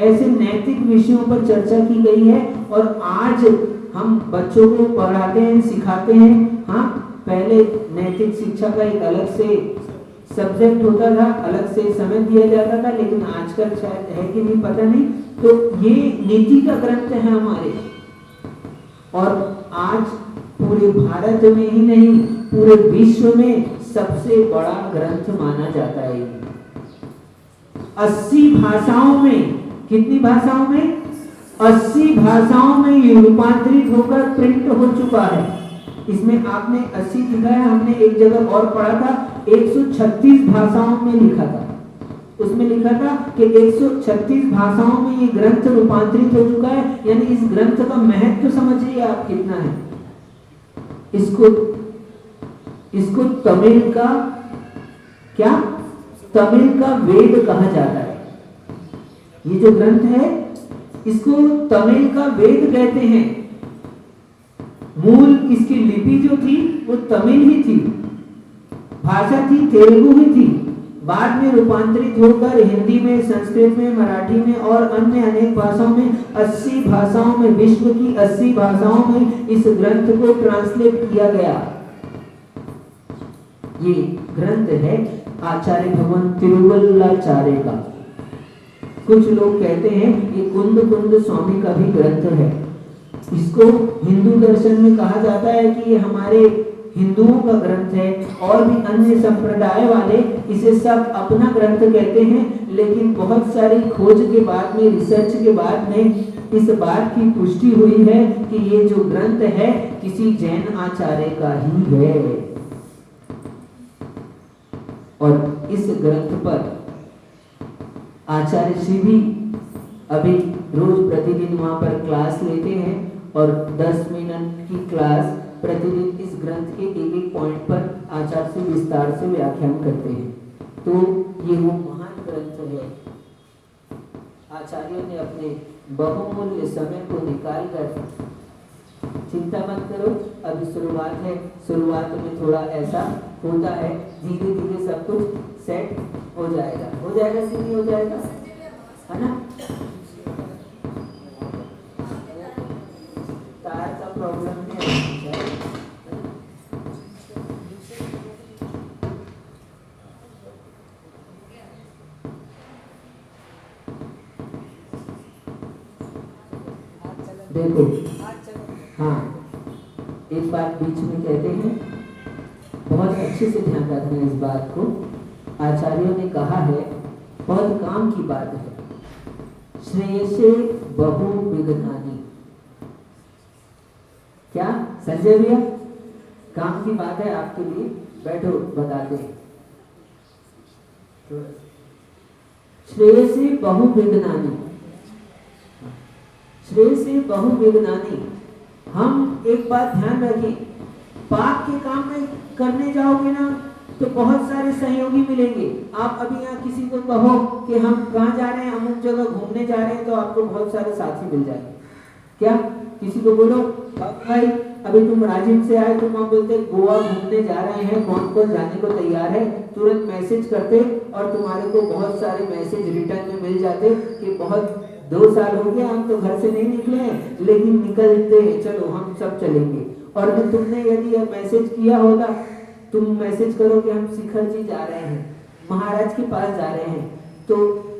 ऐसे नैतिक विषयों पर चर्चा की गई है, और आज हम बच्चों को पढ़ाते हैं, सिखाते हैं। हाँ, पहले नैतिक शिक्षा का एक अलग से सब्जेक्ट होता था, अलग से समय दिया जाता था, लेकिन आजकल शायद है कि नहीं पता नहीं। तो ये नीति का ग्रंथ है हमारे, और आज पूरे भारत में ही नहीं, पूरे विश्व में सबसे बड़ा ग्रंथ माना जाता है। 80 भाषाओं में, कितनी भाषाओं में? 80 भाषाओं में ये रूपांतरित होकर प्रिंट हो चुका है। इसमें आपने 80 लिखा है, हमने एक जगह और पढ़ा था 136 भाषाओं में लिखा था। उसमें लिखा था कि 136 भाषाओं में ये ग्रंथ रूपांतरित हो चुका है। यानी इस ग्रंथ का महत्व समझिए आप कितना है। इसको तमिल का क्या? तमिल का वेद कहा जाता है। ये जो ग्रंथ है इसको तमिल का वेद कहते हैं। मूल इसकी लिपि जो थी वो तमिल ही थी, भाषा थी तेलुगु ही थी। बाद में रूपांतरित होकर हिंदी में, संस्कृत में, मराठी में और अन्य अनेक भाषाओं में, 80 भाषाओं में, विश्व की 80 भाषाओं में इस ग्रंथ को ट्रांसलेट किया गया। ये ग्रंथ है आचार्य भगवान तिरुवल्लाचार्य का। कुछ लोग कहते हैं ये कुंद कुंद स्वामी का भी ग्रंथ है। इसको हिंदू दर्शन में कहा जाता है कि ये हमारे हिंदुओं का ग्रंथ है, और भी अन्य संप्रदाय वाले इसे सब अपना ग्रंथ कहते हैं। लेकिन बहुत सारी खोज के बाद में, रिसर्च के बाद में इस बात की पुष्टि हुई है कि ये जो ग्रंथ है किसी जैन आचार्य का ही है। और इस ग्रंथ पर आचार्य श्री भी अभी रोज प्रतिदिन वहां पर क्लास लेते हैं, और 10 मिनट की क्लास प्रतिदिन इस ग्रंथ के एक एक पॉइंट पर आचार्य से विस्तार से व्याख्यान करते हैं। तो ये वो महान ग्रंथ है। आचार्यों ने अपने बहुमूल्य समय को निकाल कर, चिंता मत करो, अभी शुरुआत है, शुरुआत में थोड़ा ऐसा होता है, धीरे धीरे सब कुछ सेट हो जाएगा, सीधी हो जाएगा, है ना? तार का प्रॉब्लम नहीं है। देखो, हाँ, एक बात बीच में कहते हैं, बहुत अच्छे से ध्यान रखना इस बात को। आचार्यों ने कहा है, बहुत काम की बात है, श्रेयसे बहु विघ्नानि। क्या संजय भैया, काम की बात है आपके लिए, बैठो बताते हैं। श्रेयसे बहु विघ्नानि, श्रेयसे बहु विघ्नानि। हम एक बात ध्यान रखें, पाप के काम में करने जाओगे ना तो बहुत सारे सहयोगी मिलेंगे। आप अभी यहाँ किसी को कहो कि हम कहाँ जा रहे हैं, अमुक जगह घूमने जा रहे हैं, तो आपको बहुत सारे साथी मिल जाएंगे। क्या किसी को बोलो भाई अभी तुम राजीव से आए, तुम वहाँ बोलते गोवा घूमने जा रहे हैं, कौन कौन जाने को तैयार है, तुरंत मैसेज करते और तुम्हारे को बहुत सारे मैसेज रिटर्न में मिल जाते कि बहुत 2 साल हो गया हम तो घर से नहीं निकले हैं, लेकिन निकलते हैं, चलो हम सब चलेंगे। और भी तुमने यदि मैसेज किया होगा, तुम मैसेज करो कि हम शिखर जी जा रहे हैं, महाराज के पास जा रहे हैं, तो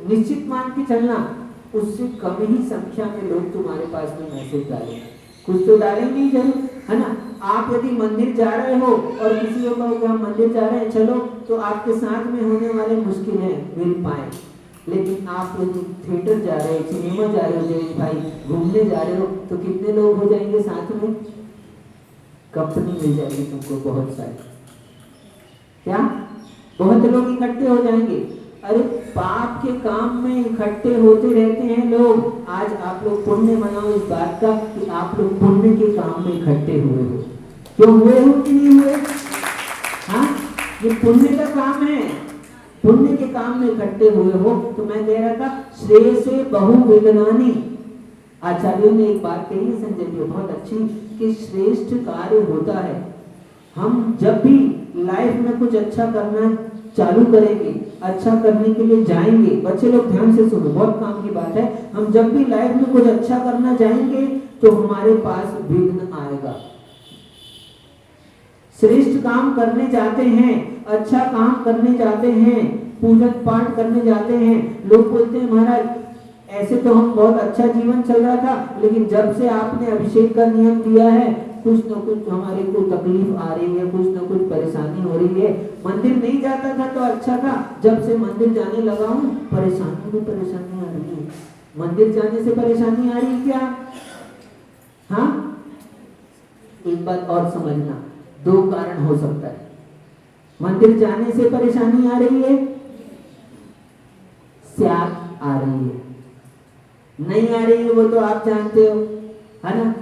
निश्चित मान के चलना उससे कम ही संख्या में लोग तुम्हारे पास में मैसेज डालेंगे, कुछ तो डालेंगे ही जरूर, है ना। आप यदि मंदिर जा रहे हो और किसी को कहो कि हम मंदिर जा रहे हैं चलो, तो आपके साथ में होने वाले मुश्किल है मिल पाए। लेकिन आप यदि थिएटर जा रहे हो, सिनेमा जा रहे हो, जय भाई घूमने जा रहे हो, तो कितने लोग हो जाएंगे साथ में? कंपनी मिल जाएगी तुमको बहुत सारी, क्या बहुत लोग इकट्ठे हो जाएंगे। अरे पाप के काम में इकट्ठे होते रहते हैं लोग। आज आप लोग पुण्य मनाओ इस बात का कि आप लोग पुण्य के काम में इकट्ठे हुए हो। क्यों हुए हो कि नहीं हुए? हाँ, ये पुण्य का काम है, पुण्य के काम में इकट्ठे हुए हो। तो मैं कह रहा था श्रेयसे बहुविघ्नानि, आचार्यों ने एक बात कही है संजय जी बहुत अच्छी, कि श्रेष्ठ कार्य होता है। हम जब भी लाइफ में कुछ अच्छा करना चालू करेंगे, अच्छा करने के लिए जाएंगे, बच्चे लोग ध्यान से सुनो, बहुत काम की बात है। हम जब भी लाइफ में कुछ अच्छा करना जाएंगे तो हमारे पास विघ्न आएगा। श्रेष्ठ काम करने जाते हैं, अच्छा काम करने जाते हैं, पूजन पाठ करने जाते हैं, लोग बोलते हैं महाराज ऐसे तो हम बहुत अच्छा जीवन चल रहा था, लेकिन जब से आपने अभिषेक का नियम दिया है कुछ न कुछ हमारे को तकलीफ आ रही है, कुछ न कुछ परेशानी हो रही है। मंदिर नहीं जाता था तो अच्छा था, जब से मंदिर जाने लगा हूँ परेशानी आ रही है। मंदिर जाने से परेशानी आ रही है क्या? हाँ, एक बात और समझना, 2 कारण हो सकता है। मंदिर जाने से परेशानी आ रही है, स्याग आ रही है, नहीं आ रही है वो तो आप जानते हो, है ना,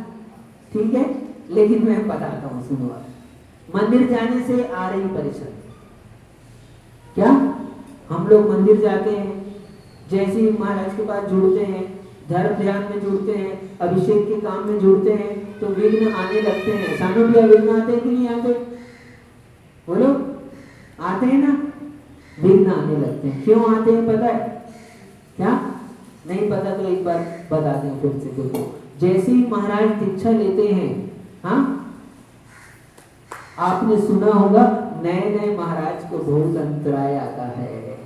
ठीक है। लेकिन मैं बताता हूँ, सुनो आप। मंदिर जाने से आ रही परेशानी क्या? हम लोग मंदिर जाते हैं, जैसे ही महाराज के पास जुड़ते हैं, धर्म ध्यान में जुड़ते हैं, अभिषेक के काम में जुड़ते हैं, तो विघ्न आने लगते हैं। सानू भैया विघ्न आते हैं कि नहीं आते? बोलो, आते हैं ना? विघ्न आने लगते हैं। क्यों आते हैं पता है क्या? नहीं पता तो एक बार बता दें फिर से। देखो, जैसे ही महाराज दीक्षा लेते हैं, हाँ, आपने सुना होगा नए नए महाराज को बहुत अंतराय आता है।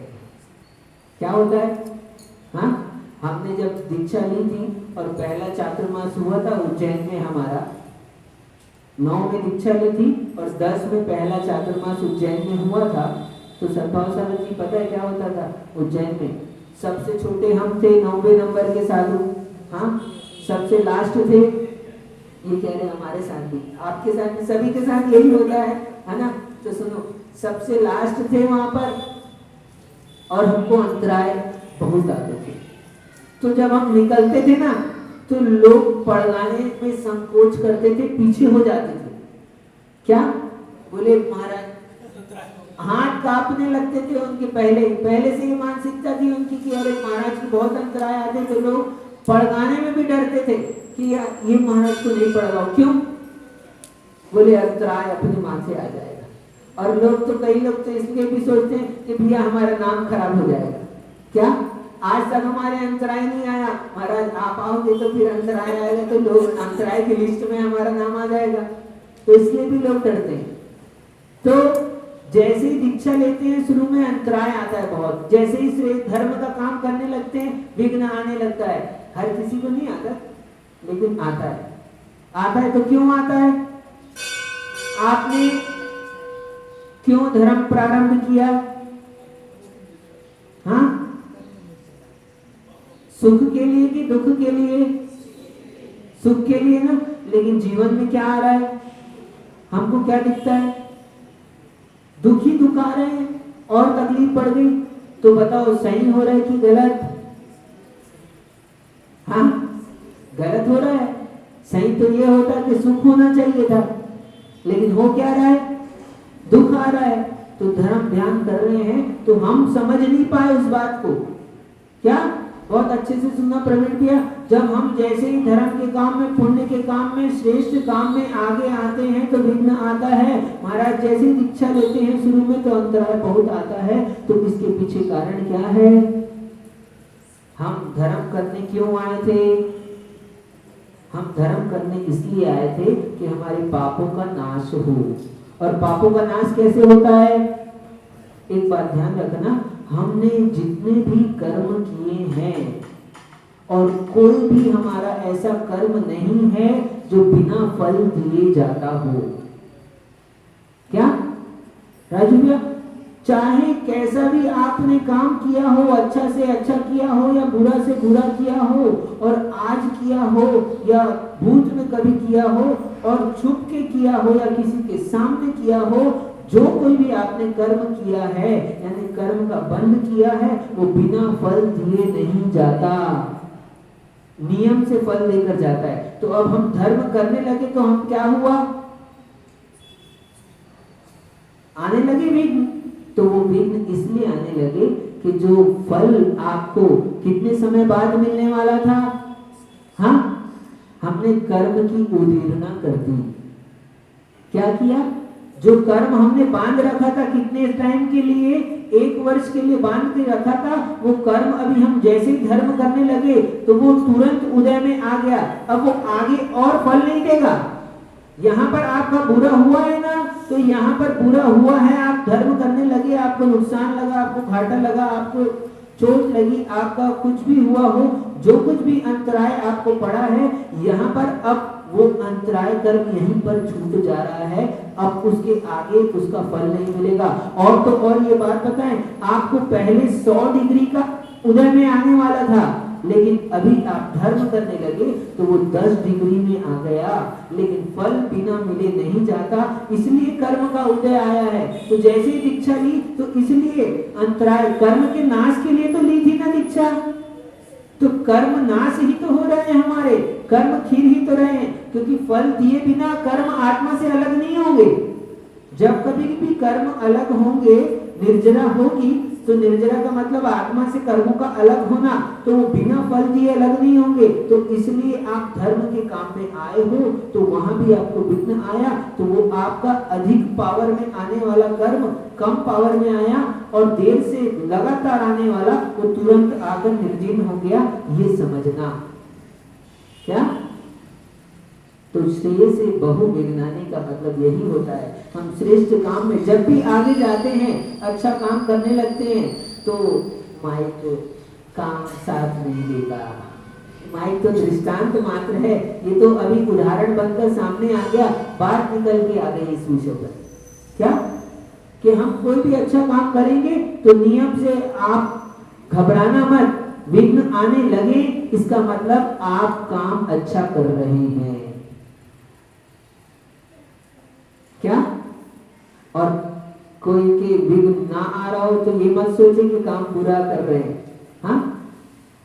क्या होता है? हाँ, हमने जब दीक्षा ली थी और पहला चातुर्मास हुआ था उज्जैन में, हमारा 9 में दीक्षा ली थी और 10 में पहला चातुर्मास उज्जैन में हुआ था। तो सद्भाव सागर जी पता है क्या होता था उज्जैन में? सबसे छोटे हम थे, 90 नंबर के साधु, हाँ, सबसे लास्ट थे। ये कह रहे हमारे साथ भी, आपके साथ भी, सभी के साथ यही होता है ना। तो सुनो, सबसे लास्ट थे वहां पर और हमको अंतराय बहुत आते थे। तो जब हम निकलते थे ना तो लोग पड़गाने में संकोच करते थे, पीछे हो जाते थे। क्या बोले महाराज, हाथ कांपने लगते थे उनके, पहले से ही मानसिकता थी उनकी कि अरे महाराज की बहुत अंतराय आते थे। लोग पड़गाने में भी डरते थे कि ये महाराज को नहीं पड़गाओ। क्यों? बोले अंतराय अपने माथे आ जाएगा। और लोग तो, कई लोग तो इसलिए भी सोचते हैं कि भैया हमारा नाम खराब हो जाएगा। क्या आज तक हमारे अंतराय नहीं आया, महाराज आप आओगे तो फिर अंतराय आएगा, तो लोग अंतराय की लिस्ट में हमारा नाम आ जाएगा। तो इसलिए भी लोग डरते हैं। तो जैसे ही दीक्षा लेते हैं शुरू में अंतराय आता है बहुत, जैसे ही धर्म का काम करने लगते हैं विघ्न आने लगता है। हर किसी को नहीं आता, लेकिन आता है। आता है तो क्यों आता है? आपने क्यों धर्म प्रारंभ किया? हाँ, सुख के लिए कि दुख के लिए? सुख के लिए ना। लेकिन जीवन में क्या आ रहा है? हमको क्या दिखता है? दुख ही दुख आ रहे हैं और तकलीफ बढ़ गई। तो बताओ सही हो रहा है कि गलत? हाँ, गलत हो रहा है। सही तो ये होता कि सुख होना चाहिए था, लेकिन हो क्या रहा है? दुख आ रहा है। तो धर्म ध्यान कर रहे हैं तो हम समझ नहीं पाए उस बात को। क्या? बहुत अच्छे से सुनना प्रवीण भैया, जब हम जैसे ही धर्म के काम में, पुण्य के काम में, श्रेष्ठ काम में आगे आते हैं तो विघ्न आता है। महाराज जैसे ही दीक्षा लेते हैं शुरू में तो अंतराय बहुत आता है। तो इसके पीछे कारण क्या है? हम धर्म करने क्यों आए थे? हम धर्म करने इसलिए आए थे कि हमारे पापों का नाश हो। और पापों का नाश कैसे होता है? एक बात ध्यान रखना, हमने जितने भी कर्म किए हैं और कोई भी हमारा ऐसा कर्म नहीं है जो बिना फल दिए जाता हो। क्या राजू भैया, चाहे कैसा भी आपने काम किया हो, अच्छा से अच्छा किया हो या बुरा से बुरा किया हो, और आज किया हो या भूत में कभी किया हो, और छुप के किया हो या किसी के सामने किया हो, जो कोई भी आपने कर्म किया है यानी कर्म का बंध किया है, वो बिना फल दिए नहीं जाता, नियम से फल लेकर जाता है। तो अब हम धर्म करने लगे तो हम क्या हुआ? आने लगे विघ्न। तो वो विघ्न इसलिए आने लगे कि जो फल आपको कितने समय बाद मिलने वाला था, हाँ, हमने कर्म की उदीरना कर दी। क्या किया? जो कर्म हमने बांध रखा था कितने टाइम के लिए, 1 वर्ष के लिए बांध के रखा था, वो कर्म अभी हम जैसे ही धर्म करने लगे तो वो तुरंत उदय में आ गया। अब वो आगे और फल नहीं देगा। यहाँ पर आपका बुरा हुआ है ना, तो यहाँ पर बुरा हुआ है, आप धर्म करने लगे, आपको नुकसान लगा, आपको घाटा लगा, आपको चोट लगी, आपका कुछ भी हुआ हो, जो कुछ भी अंतराय आपको पड़ा है, यहाँ पर अब वो अंतराय कर्म यहीं पर छूट जा रहा है। अब उसके आगे उसका फल नहीं मिलेगा। और तो और ये बात बताएं, आपको पहले 100 डिग्री का उदय में आने वाला था, लेकिन अभी आप धर्म करने लगे तो वो 10 डिग्री में आ गया, लेकिन फल बिना मिले नहीं जाता, इसलिए कर्म का उदय आया है। तो जैसे ही दीक्षा ली तो इसलिए अंतराय कर्म के नाश के लिए तो ली थी ना दीक्षा, तो कर्म नाश ही तो हो रहे हैं हमारे, कर्म खीर ही तो रहे हैं, क्योंकि फल दिए बिना कर्म आत्मा से अलग नहीं होंगे। जब कभी भी कर्म अलग होंगे, निर्जरा होगी, तो निर्जरा का मतलब आत्मा से कर्मों का अलग होना, तो वो बिना फल दिए अलग नहीं होंगे। तो इसलिए आप धर्म के काम में आए हो, तो वहां भी आपको विघ्न आया, तो वो आपका अधिक पावर में आने वाला कर्म कम पावर में आया, और देर से लगातार आने वाला वो तुरंत आकर निर्जीर्ण हो गया। ये समझना क्या? तो श्रेय से बहु विघ्नानि का मतलब यही होता है। हम श्रेष्ठ काम में जब भी आगे जाते हैं, अच्छा काम करने लगते हैं, तो माइक काम साथ नहीं देगा। माइक तो दृष्टांत मात्र है, ये तो अभी उदाहरण बनकर सामने आ गया, बात निकल के आ गई इस विषय पर। क्या कि हम कोई भी अच्छा काम करेंगे तो नियम से आप घबराना मत, विघ्न आने लगे इसका मतलब आप काम अच्छा कर रहे हैं। क्या? और कोई के विघ्न ना आ रहा हो तो ये मत सोचे कि काम बुरा कर रहे हैं। हाँ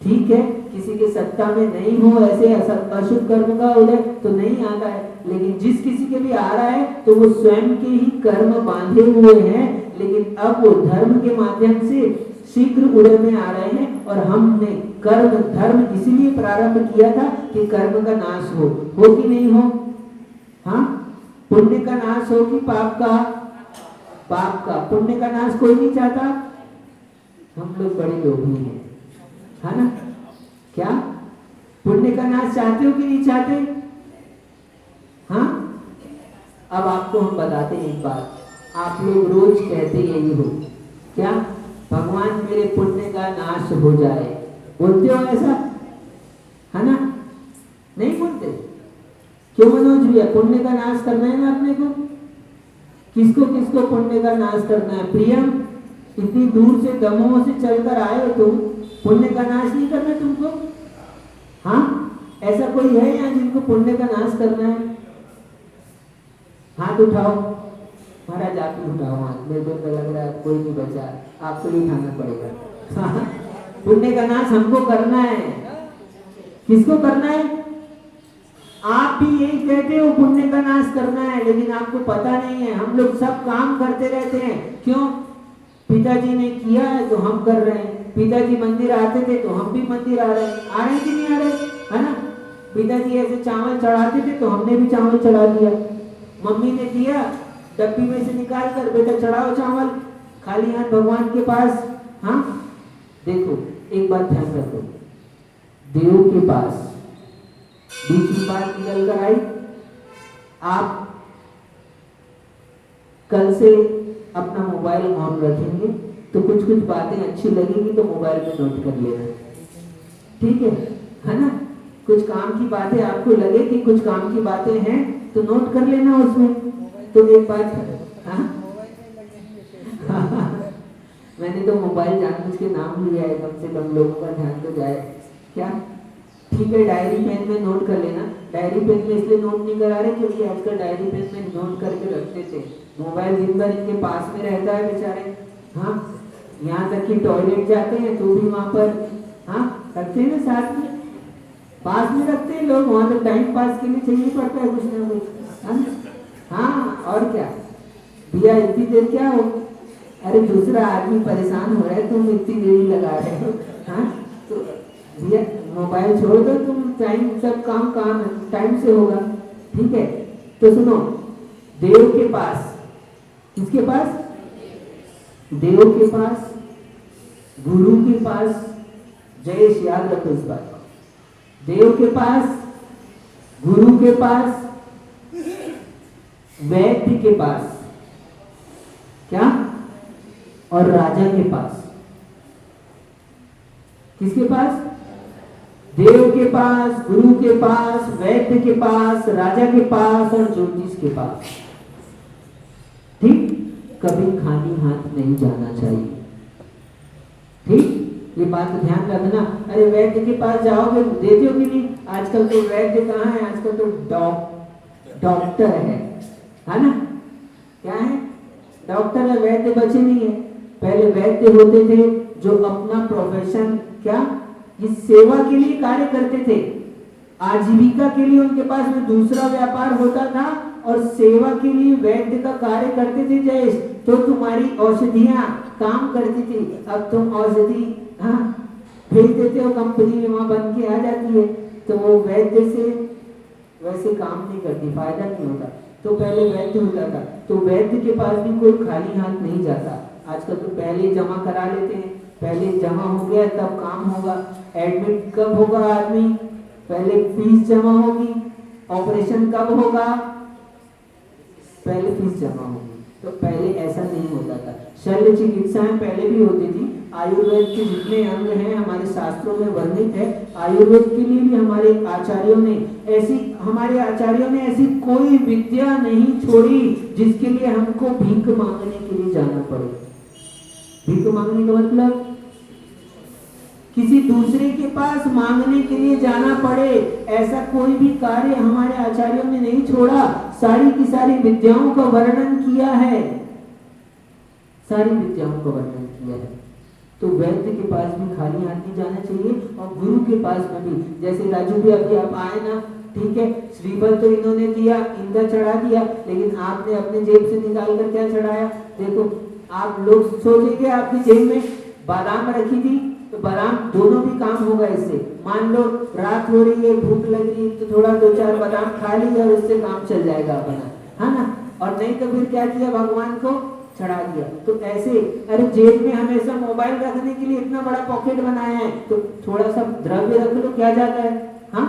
ठीक है, किसी के सत्ता में नहीं हो ऐसे अशुभ कर्म का उदय तो नहीं आता है, लेकिन जिस किसी के भी आ रहा है तो वो स्वयं के ही कर्म बांधे हुए हैं, लेकिन अब वो धर्म के माध्यम से शीघ्र उदय में आ रहे हैं। और हमने कर्म धर्म इसीलिए प्रारंभ किया था कि कर्म का नाश हो कि नहीं हो? हाँ, पुण्य का नाश हो कि पाप का? पाप का। पुण्य का नाश कोई नहीं चाहता, हम लोग बड़े लोभी हैं, है ना? क्या पुण्य का नाश चाहते हो कि नहीं चाहते? हाँ, अब आपको हम बताते हैं एक बात, आप लोग रोज कहते यही हो, क्या भगवान मेरे पुण्य का नाश हो जाए, बोलते हो ऐसा, है ना? नहीं बोलते? क्यों मनोज भैया? पुण्य का नाश करना है ना अपने को। किसको किसको पुण्य का नाश करना है? प्रियम, इतनी दूर से दमोह से चलकर आए हो तुम, पुण्य का नाश नहीं करना तुमको? हाँ, ऐसा कोई है यहाँ जिनको पुण्य का नाश करना है? हाथ उठाओ महाराज, आप ही उठाओ हाथ, मेरे को लग रहा है कोई नहीं बचा, आपको ही उठाना पड़ेगा। पुण्य का नाश हमको करना है। किसको करना है? आप भी यही कहते हो पुण्य का नाश करना है, लेकिन आपको पता नहीं है हम लोग सब काम करते रहते हैं। क्यों? पिताजी ने किया है तो हम कर रहे हैं, पिताजी मंदिर आते थे तो हम भी मंदिर आ रहे हैं, आ रहे कि नहीं आ रहे, है ना? पिताजी ऐसे चावल चढ़ाते थे तो हमने भी चावल चढ़ा दिया, मम्मी ने दिया डब्बी में से निकाल कर, बेटा चढ़ाओ चावल, खाली हाथ भगवान के पास। हाँ देखो, एक बात ध्यान रखो, देव के पास। बीच की बात निकल कर आई। आप कल से अपना मोबाइल ऑन रखेंगे तो कुछ कुछ बातें अच्छी लगेंगी तो मोबाइल में नोट कर लेना, ठीक है ना। कुछ काम की बातें आपको लगे कि कुछ काम की बातें हैं तो नोट कर लेना उसमें। तो एक बात, मैंने तो मोबाइल जानबूझ के नाम लिया है, कम से कम लोगों का ध्यान तो जाए क्या। ठीक है, डायरी पेन में नोट कर लेना। डायरी पेन में इसलिए नोट नहीं करा रहे क्योंकि आजकल डायरी पेन में नोट करके रखते थे, मोबाइल दिन भर इनके पास में रहता है बेचारे। हाँ, यहाँ तक कि टॉयलेट जाते हैं तो भी वहाँ पर रखते हैं ना, साथ में पास में रखते हैं लोग। वहाँ तो टाइम पास के लिए चाहिए पड़ता है कुछ ना कुछ। हाँ, और क्या भैया इतनी देर क्या हो, अरे दूसरा आदमी परेशान हो रहा है, तुम इतनी देरी लगा रहे हो। हाँ, तो भैया मोबाइल छोड़ दो तुम, टाइम सब काम टाइम से होगा, ठीक है। तो सुनो, देव के पास, किसके पास? देव के पास, गुरु के पास। जयेश याद रखो इस बात को। देव के पास, गुरु के पास, वैद्य के पास, क्या, और राजा के पास। किसके पास? देव के पास, गुरु के पास, वैद्य के पास, राजा के पास और ज्योतिष के पास। ठीक, कभी खाली हाथ नहीं जाना चाहिए। ठीक, ये बात ध्यान रखना। अरे वैद्य के पास जाओगे देते हो कि नहीं? आजकल तो वैद्य कहाँ है, आजकल तो डॉक्टर है ना। क्या है? डॉक्टर है, वैद्य बचे नहीं है। पहले वैद्य होते थे जो अपना प्रोफेशन क्या, इस सेवा के लिए कार्य करते थे, आजीविका के लिए उनके पास में दूसरा व्यापार होता था और सेवा के लिए वैद्य का कार्य करते थे। जयेश, तो तुम्हारी औषधियां काम करती थी, अब तुम औषधि भेज देते हो कंपनी में, वहां बन के आ जाती है, तो वो वैद्य से वैसे काम नहीं करती, फायदा नहीं होता। तो पहले वैद्य होता था, तो वैद्य के पास भी कोई खाली हाथ नहीं जाता। आजकल तो पहले जमा करा लेते हैं, पहले जमा हो गया तब काम होगा। एडमिट कब होगा आदमी, पहले फीस जमा होगी। ऑपरेशन कब होगा, पहले फीस जमा होगी। तो पहले ऐसा नहीं होता था। शल्य चिकित्साएं पहले भी होती थी। आयुर्वेद के जितने अंग हैं हमारे शास्त्रों में वर्णित है। आयुर्वेद के लिए भी हमारे आचार्यों ने ऐसी कोई विद्या नहीं छोड़ी जिसके लिए हमको भीख मांगने के लिए जाना पड़े। भीख मांगने का मतलब किसी दूसरे के पास मांगने के लिए जाना पड़े, ऐसा कोई भी कार्य हमारे आचार्यों ने नहीं छोड़ा। सारी की सारी विद्याओं का वर्णन किया है, सारी विद्याओं का वर्णन किया है। तो वैद्य के पास भी खाली हाथ नहीं जाना चाहिए और गुरु के पास में भी। जैसे राजू भी अभी आप आए ना, ठीक है, श्रीफल तो इन्होंने दिया, इनका चढ़ा दिया, लेकिन आपने अपने जेब से निकाल कर क्या चढ़ाया? देखो, आप लोग सोचेंगे आपकी जेब में बादाम रखी थी तो बादाम दोनों भी काम होगा इससे। मान लो रात हो रही है, भूख लग रही है, तो थोड़ा 2-4 बादाम खा ली और उससे काम चल जाएगा अपना, है ना। और नहीं तो फिर क्या किया, भगवान को चढ़ा दिया। तो ऐसे, अरे जेब में हमेशा मोबाइल रखने के लिए इतना बड़ा पॉकेट बनाया है, तो थोड़ा सा द्रव्य रख लो, क्या जाता है? हाँ,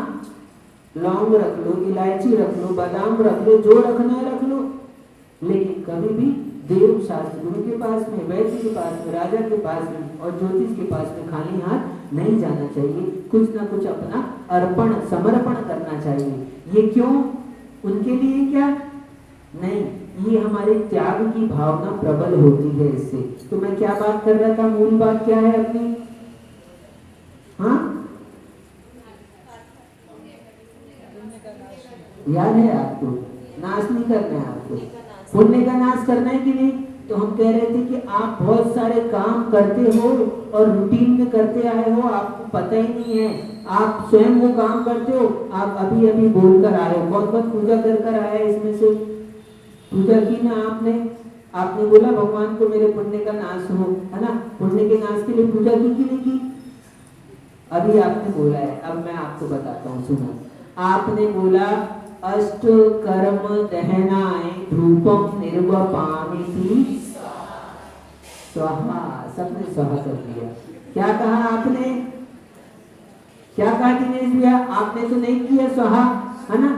लौंग रख लो, इलायची रख लो, बादाम रख लो, जो रखना है रख लो। लेकिन कभी भी देव शास्त्र, गुरु के पास में, वैद्य के पास में, राजा के पास में और ज्योतिष के पास में खाली हाथ नहीं जाना चाहिए। कुछ ना कुछ अपना अर्पण, समर्पण करना चाहिए। ये क्यों? उनके लिए क्या नहीं, ये हमारे त्याग की भावना प्रबल होती है इससे। तो मैं क्या बात कर रहा था, मूल बात क्या है अपनी? हाँ, याद है आपको? नाश नहीं करना है आपको, पुण्य का नाश करना है कि नहीं? तो हम कह रहे थे कि आप बहुत सारे काम करते हो और रूटीन में करते आए हो, आपको पता ही नहीं है। आप स्वयं वो काम करते हो, आप अभी अभी बोल कर आए हो। कौन कौन पूजा कर आया है इसमें से? पूजा की ना आपने बोला भगवान को मेरे पुण्य का नाश हो, है ना। पुण्य के नाश के लिए पूजा की कि नहीं की? अभी आपने बोला है, अब मैं आपको बताता हूँ, सुनो। आपने बोला अष्ट कर्म दहनाय धूपम निर्वपामिति स्वाहा। सबने स्वाहा कर दिया। क्या कहा आपने? क्या कहा दिनेश भैया, आपने तो नहीं किया स्वाहा, है ना?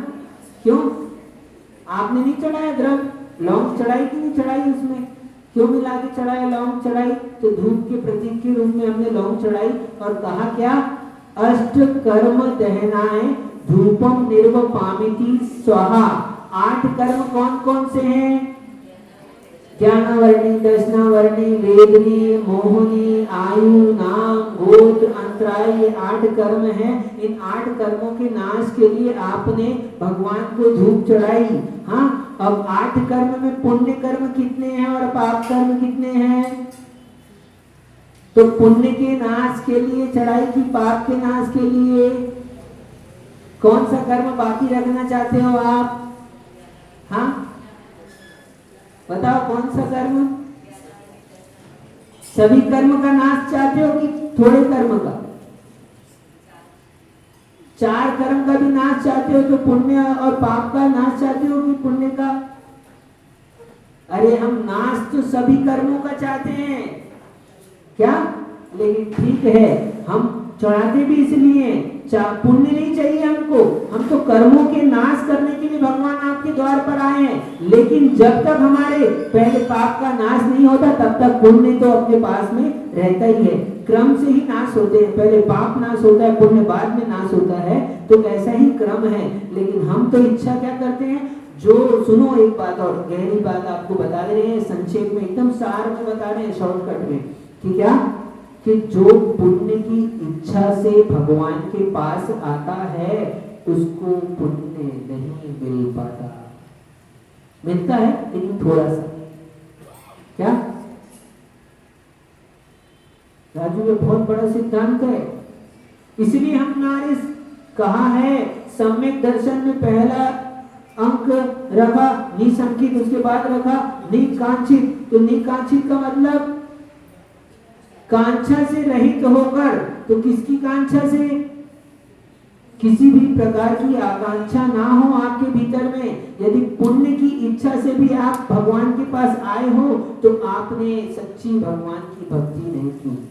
क्यों आपने नहीं चढ़ाया द्रव्य? लौंग चढ़ाई कि नहीं चढ़ाई? उसमें क्यों मिला के चढ़ाया? लौंग चढ़ाई तो धूप के प्रतीक के रूप में हमने लौंग चढ़ाई और कहा क्या? अष्ट कर्म दहनाए धूपम निर्वपामिति स्वाहा। 8 कर्म कौन कौन से हैं? ज्ञानवर्णी, दर्शनावर्णी, वेदनी, मोहनी, आयु, नाम, गोत्र, अंतराय, ये 8 कर्म हैं। इन 8 कर्मों के नाश के लिए आपने भगवान को धूप चढ़ाई। हाँ, अब 8 कर्म में पुण्य कर्म कितने हैं और पाप कर्म कितने हैं? तो पुण्य के नाश के लिए चढ़ाई की, पाप के नाश के लिए? कौन सा कर्म बाकी रखना चाहते हो आप? हाँ बताओ, कौन सा कर्म? सभी कर्म का नाश चाहते हो कि थोड़े कर्म का? 4 कर्म का भी नाश चाहते हो, तो पुण्य और पाप का नाश चाहते हो कि पुण्य का? अरे हम नाश तो सभी कर्मों का चाहते हैं क्या? लेकिन ठीक है, हम चढ़ाते भी इसलिए, पुण्य नहीं चाहिए हमको, हम तो कर्मों के नाश करने के लिए भगवान आपके द्वार पर आए हैं। लेकिन जब तक हमारे पहले पाप का नाश नहीं होता तब तक पुण्य तो अपने पास में रहता ही है। क्रम से ही नाश होते हैं, पहले पाप नाश होता है, पुण्य बाद में नाश होता है, तो ऐसा ही क्रम है। लेकिन हम तो इच्छा क्या करते हैं? जो सुनो, एक बात और गहरी बात आपको बता दे रहे हैं, संक्षेप में एकदम सार में बता रहे हैं, शॉर्टकट में, कि क्या? कि जो पुण्य की इच्छा से भगवान के पास आता है उसको पुण्य नहीं मिल पाता। मिलता है लेकिन थोड़ा सा। क्या राजू, ये बहुत बड़ा सिद्धांत है। इसलिए हमने कहा है सम्यक दर्शन में पहला अंक रखा निसंकित, उसके बाद रखा निकांक्षित। तो निकांक्षित का मतलब कांक्षा से रहित होकर। तो किसकी कांक्षा से? किसी भी प्रकार की आकांक्षा ना हो आपके भीतर में। यदि पुण्य की इच्छा से भी आप भगवान के पास आए हो तो आपने सच्ची भगवान की भक्ति नहीं की।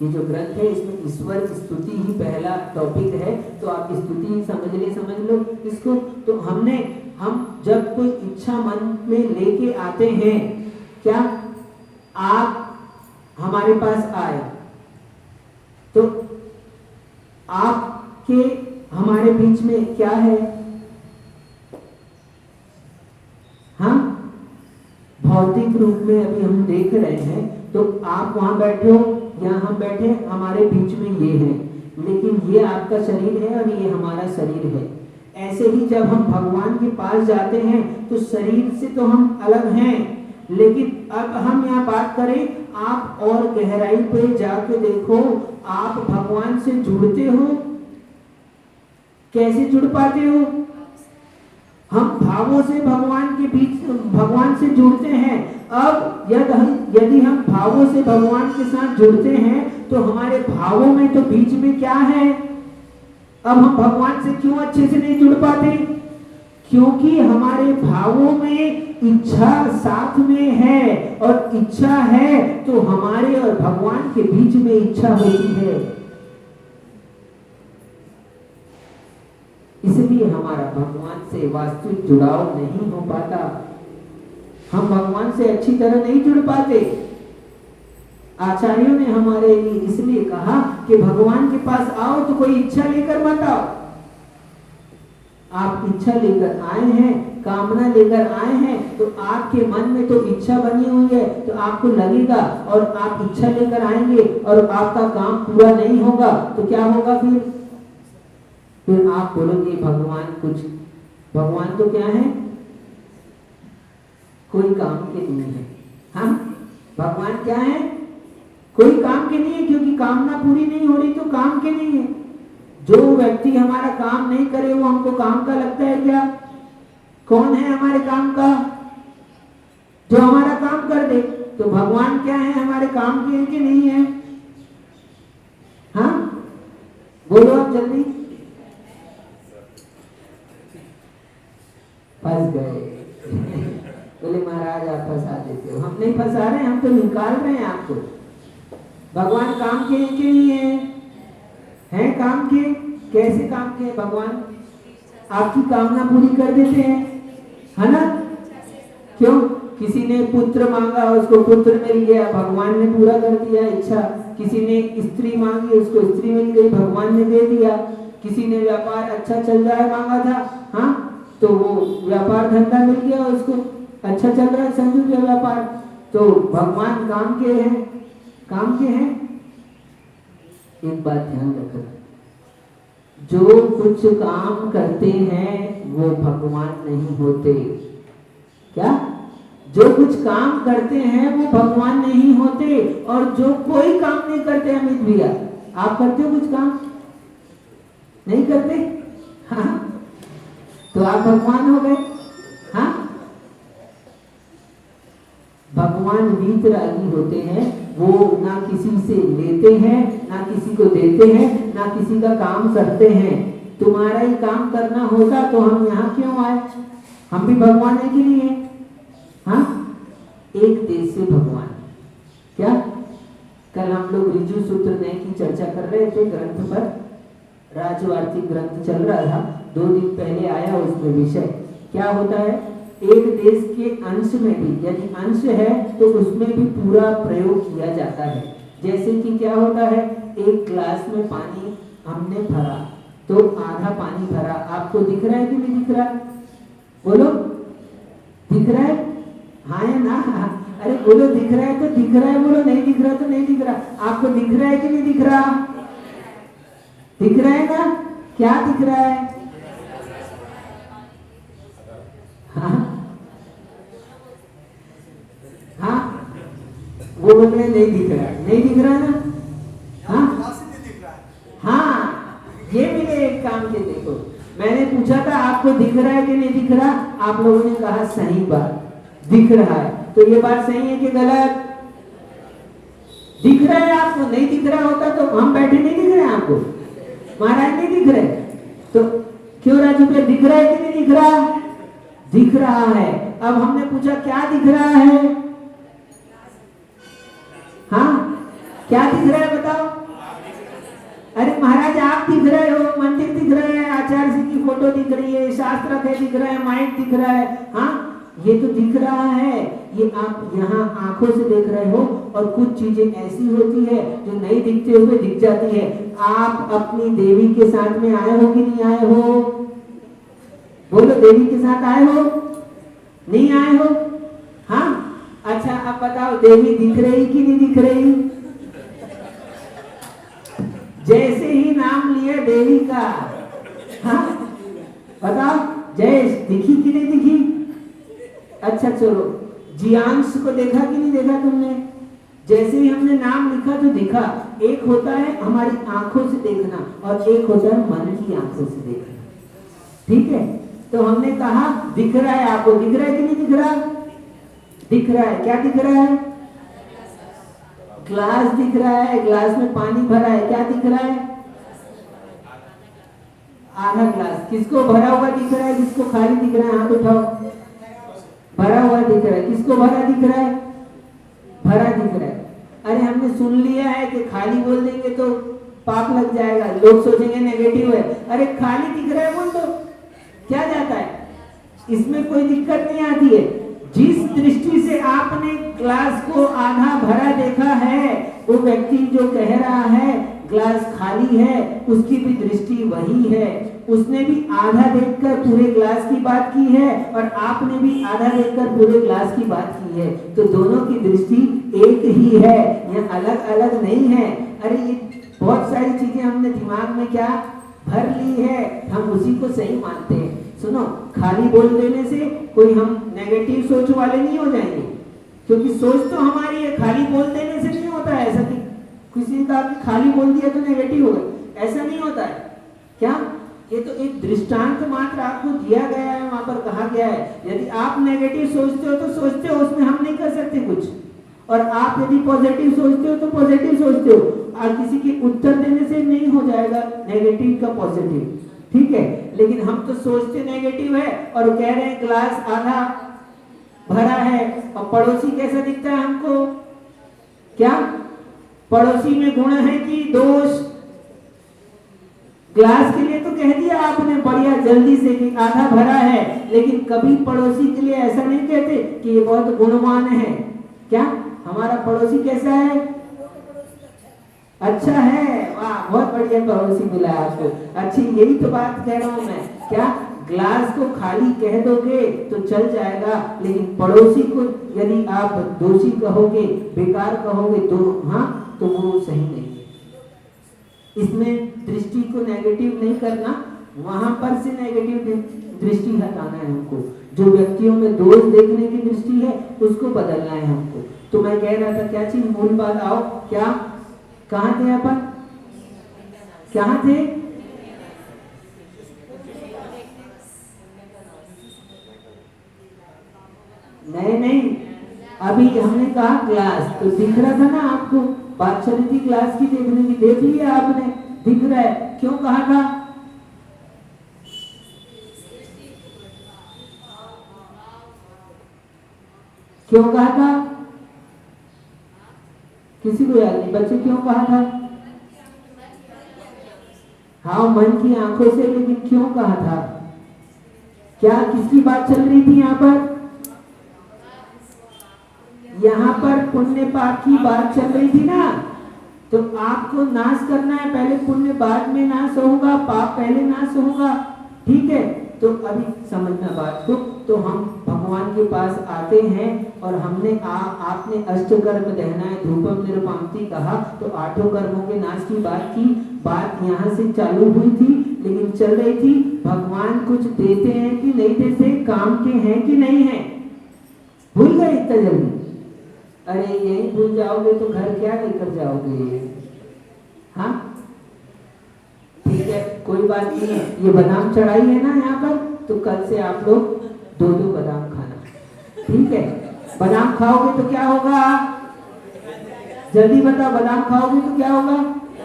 ये जो ग्रंथ है इसमें ईश्वर की स्तुति ही पहला टॉपिक है, तो आप स्तुति ही समझ लो इसको। तो हम जब कोई इच्छा मन में लेके आते हैं, क्या आप हमारे पास आए तो आपके हमारे बीच में क्या है? हाँ, भौतिक रूप में अभी हम देख रहे हैं, तो आप वहां बैठे हो या हम बैठे, हमारे बीच में ये है, लेकिन ये आपका शरीर है और ये हमारा शरीर है। ऐसे ही जब हम भगवान के पास जाते हैं तो शरीर से तो हम अलग हैं, लेकिन अब हम यहाँ बात करें, आप और गहराई पे जाके देखो, आप भगवान से जुड़ते हो? कैसे जुड़ पाते हो? हम भावों से भगवान से जुड़ते हैं। अब यदि हम भावों से भगवान के साथ जुड़ते हैं तो हमारे भावों में तो बीच में क्या है? अब हम भगवान से क्यों अच्छे से नहीं जुड़ पाते? क्योंकि हमारे भावों में इच्छा साथ में है, और इच्छा है तो हमारे और भगवान के बीच में इच्छा होती है। इसलिए हमारा भगवान से वास्तविक जुड़ाव नहीं हो पाता। हम भगवान से अच्छी तरह नहीं जुड़ पाते। आचार्यों ने हमारे लिए इसलिए कहा कि भगवान के पास आओ तो कोई इच्छा लेकर मत आओ। आप इच्छा लेकर आए हैं, कामना लेकर आए हैं, तो आपके मन में तो इच्छा बनी हुई है, तो आपको लगेगा, और आप इच्छा लेकर आएंगे और आपका काम पूरा नहीं होगा तो क्या होगा? फिर आप बोलोगे भगवान तो क्या है? कोई काम के नहीं है। हाँ, भगवान क्या है? कोई काम के नहीं है, क्योंकि कामना पूरी नहीं हो रही तो काम के नहीं है। जो व्यक्ति हमारा काम नहीं करे वो हमको काम का लगता है क्या? कौन है हमारे काम का? जो हमारा काम कर दे। तो भगवान क्या है? हमारे काम के कि नहीं है? हाँ, बोलो आप जल्दी। फंस गए। बोले महाराज आप फंसा देते हो। हम नहीं फंसा रहे, हम तो निकाल रहे हैं आपको। भगवान काम के नहीं है। हैं काम के? कैसे काम के? भगवान आपकी कामना पूरी कर देते हैं, है ना? क्यों? किसी ने पुत्र मांगा, उसको पुत्र मिल गया, भगवान ने पूरा कर दिया इच्छा। किसी ने स्त्री मांगी, उसको स्त्री मिल गई, भगवान ने दे दिया। किसी ने व्यापार अच्छा चल रहा है मांगा था, हाँ, तो वो व्यापार धंधा मिल गया उसको, अच्छा चल रहा है संजू का व्यापार, तो भगवान काम के हैं, काम के हैं। एक बात ध्यान रखना, जो कुछ काम करते हैं वो भगवान नहीं होते। क्या? जो कुछ काम करते हैं वो भगवान नहीं होते। और जो कोई काम नहीं करते, अमित भैया आप करते हो कुछ काम? नहीं करते? हाँ, तो आप भगवान हो गए। हाँ, भगवान वीतरागी होते हैं, वो ना किसी से लेते हैं, ना किसी को देते हैं, ना किसी का काम करते हैं। तुम्हारा ही काम करना होता तो हम यहाँ क्यों आए? हम भी भगवान है कि नहीं है? हाँ, एक देश से भगवान। क्या? कल हम लोग ऋजु सूत्र नए की चर्चा कर रहे थे ग्रंथ पर, राजवार्तिक ग्रंथ चल रहा था, 2 दिन पहले आया उसमें विषय। क्या होता है? एक देश के अंश में भी, यदि अंश है तो उसमें भी पूरा प्रयोग किया जाता है। जैसे कि क्या होता है, एक ग्लास में पानी हमने भरा, तो आधा पानी भरा, आपको दिख रहा है कि नहीं दिख रहा? बोलो, दिख रहा है? हाँ या ना? अरे बोलो, दिख रहा है तो दिख रहा है, बोलो नहीं दिख रहा तो नहीं दिख रहा। आपको दिख रहा है कि नहीं दिख रहा? दिख रहा है ना? क्या दिख रहा है? हाँ हाँ, वो बोल रहे नहीं दिख रहा, नहीं दिख रहा ना? हाँ हाँ, ये मिले एक काम के। देखो, मैंने पूछा था आपको दिख रहा है कि नहीं दिख रहा, आप लोगों ने कहा सही बात, दिख रहा है। तो ये बात सही है कि गलत? दिख रहा है आपको। नहीं दिख रहा होता तो हम बैठे नहीं दिख रहे हैं आपको, महाराज नहीं दिख रहे, तो क्यों राजू पे दिख रहा है कि नहीं दिख रहा? दिख रहा है। अब हमने पूछा क्या दिख रहा है? हाँ, क्या दिख रहा है बताओ? अरे महाराज आप दिख रहे हो, मंदिर दिख रहा है, आचार्य जी की फोटो दिख रही है, शास्त्र के दिख रहा है, माइक दिख रहा है, हाँ, ये तो दिख रहा है। ये आप यहाँ आंखों से देख रहे हो, और कुछ चीजें ऐसी होती है जो नहीं दिखते हुए दिख जाती है। आप अपनी देवी के साथ में आए हो कि नहीं आए हो? बोलो, देवी के साथ आए हो? नहीं आए हो? हाँ, अच्छा अब बताओ, देवी दिख रही कि नहीं दिख रही? जैसे ही नाम लिया देवी का, हाँ बताओ, जय दिखी कि नहीं दिखी? अच्छा चलो, जियांश को देखा कि नहीं देखा तुमने? जैसे ही हमने नाम लिखा तो दिखा। एक होता है हमारी आंखों से देखना, और एक होता है मन की आंखों से देखना। ठीक है, तो हमने कहा दिख रहा है आपको, दिख रहा है कि नहीं दिख रहा? दिख रहा है। क्या दिख रहा है? ग्लास दिख रहा है, ग्लास में पानी भरा है। क्या दिख रहा है? आधा ग्लास। किसको भरा हुआ दिख रहा है, किसको खाली दिख रहा है? हाथ उठाओ। भरा हुआ दिख रहा है। किसको भरा दिख रहा है? भरा दिख रहा है। अरे हमने सुन लिया है कि खाली बोल देंगे तो पाप लग जाएगा, लोग सोचेंगे नेगेटिव है। अरे खाली दिख रहा है बोल दो, क्या जाता है? इसमें कोई दिक्कत नहीं आती है। जिस दृष्टि से आपने ग्लास को आधा भरा देखा है, वो व्यक्ति जो कह रहा है ग्लास खाली है, उसकी भी दृष्टि वही है। उसने भी आधा देखकर पूरे ग्लास की बात की है, और आपने भी आधा देखकर पूरे ग्लास की बात की है। तो दोनों की दृष्टि एक ही है, यह अलग अलग नहीं है। अरे ये बहुत सारी चीजें हमने दिमाग में क्या भर ली है, हम उसी को सही मानते हैं। सुनो, खाली बोल देने से कोई हम नेगेटिव सोच वाले नहीं हो जाएंगे, क्योंकि सोच तो हमारी है, खाली बोल देने से नहीं होता है। ऐसा कि किसी ने कहा कि खाली बोल दिया तो नेगेटिव हो गया, ऐसा नहीं होता है। क्या? ये तो एक दृष्टांत मात्र आपको दिया गया है, वहां पर कहा गया है। यदि आप नेगेटिव सोचते हो तो सोचते हो, उसमें हम नहीं कर सकते कुछ। और आप यदि पॉजिटिव सोचते हो तो पॉजिटिव सोचते हो, और किसी के उत्तर देने से नहीं हो जाएगा नेगेटिव का पॉजिटिव। ठीक है, लेकिन हम तो सोचते नेगेटिव है और कह रहे हैं ग्लास आधा भरा है। और पड़ोसी कैसा दिखता है हमको? क्या पड़ोसी में गुण है कि दोष? ग्लास के लिए तो कह दिया आपने बढ़िया जल्दी से कि आधा भरा है, लेकिन कभी पड़ोसी के लिए ऐसा नहीं कहते कि ये बहुत गुणवान है। क्या हमारा पड़ोसी कैसा है? अच्छा है, वाह बहुत बढ़िया पड़ोसी मिला आपको। अच्छी, यही तो बात कह रहा हूं मैं। क्या ग्लास को खाली कह दोगे तो चल जाएगा, लेकिन पड़ोसी को यदि आप दोषी कहोगे, बेकार कहोगे तो हाँ, तो वो सही नहीं है। इसमें दृष्टि को नेगेटिव नहीं करना, वहां पर से नेगेटिव दृष्टि हटाना है हमको। जो व्यक्तियों में दोष देखने की दृष्टि है उसको बदलना है हमको। तो मैं कह रहा था क्या चीज, मूल बात आओ, क्या कहाँ थे अपन, कहाँ थे? नहीं, अभी हमने कहा ग्लास, तो दिख रहा था ना आपको, बात चली थी ग्लास की देखने की, देख लिया आपने, दिख रहा है। क्यों कहा था? क्यों कहा था? किसी को याद नहीं? बच्चे क्यों कहा था? हाँ, मन की आंखों से, लेकिन क्यों कहा था? क्या किसकी बात चल रही थी यहाँ पर? यहाँ पर पुण्य पाप की बात चल रही थी ना। तो आपको नाश करना है, पहले पुण्य बाद में नाश होगा, पाप पहले नाश होगा। ठीक है, तो अभी समझना बात को। तो हम भगवान के पास आते हैं और हमने आपने अष्टकर्म दहनाए धूपम निरुपांति कहा, तो 8 कर्मों के नाश की बात की। बात यहाँ से चालू हुई थी, लेकिन चल रही थी भगवान कुछ देते हैं कि नहीं देते, काम के हैं कि नहीं है। भूल गए इतना जल्दी? अरे यही भूल जाओगे तो घर क्या लेकर जाओगे? हाँ ठीक है, कोई बात नहीं है। ये बादाम चढ़ाई है ना यहाँ पर, तो कल से आप लोग 2-2 बादाम खाना, ठीक है? बादाम खाओगे तो क्या होगा? जल्दी बताओ, बादाम खाओगे तो क्या होगा?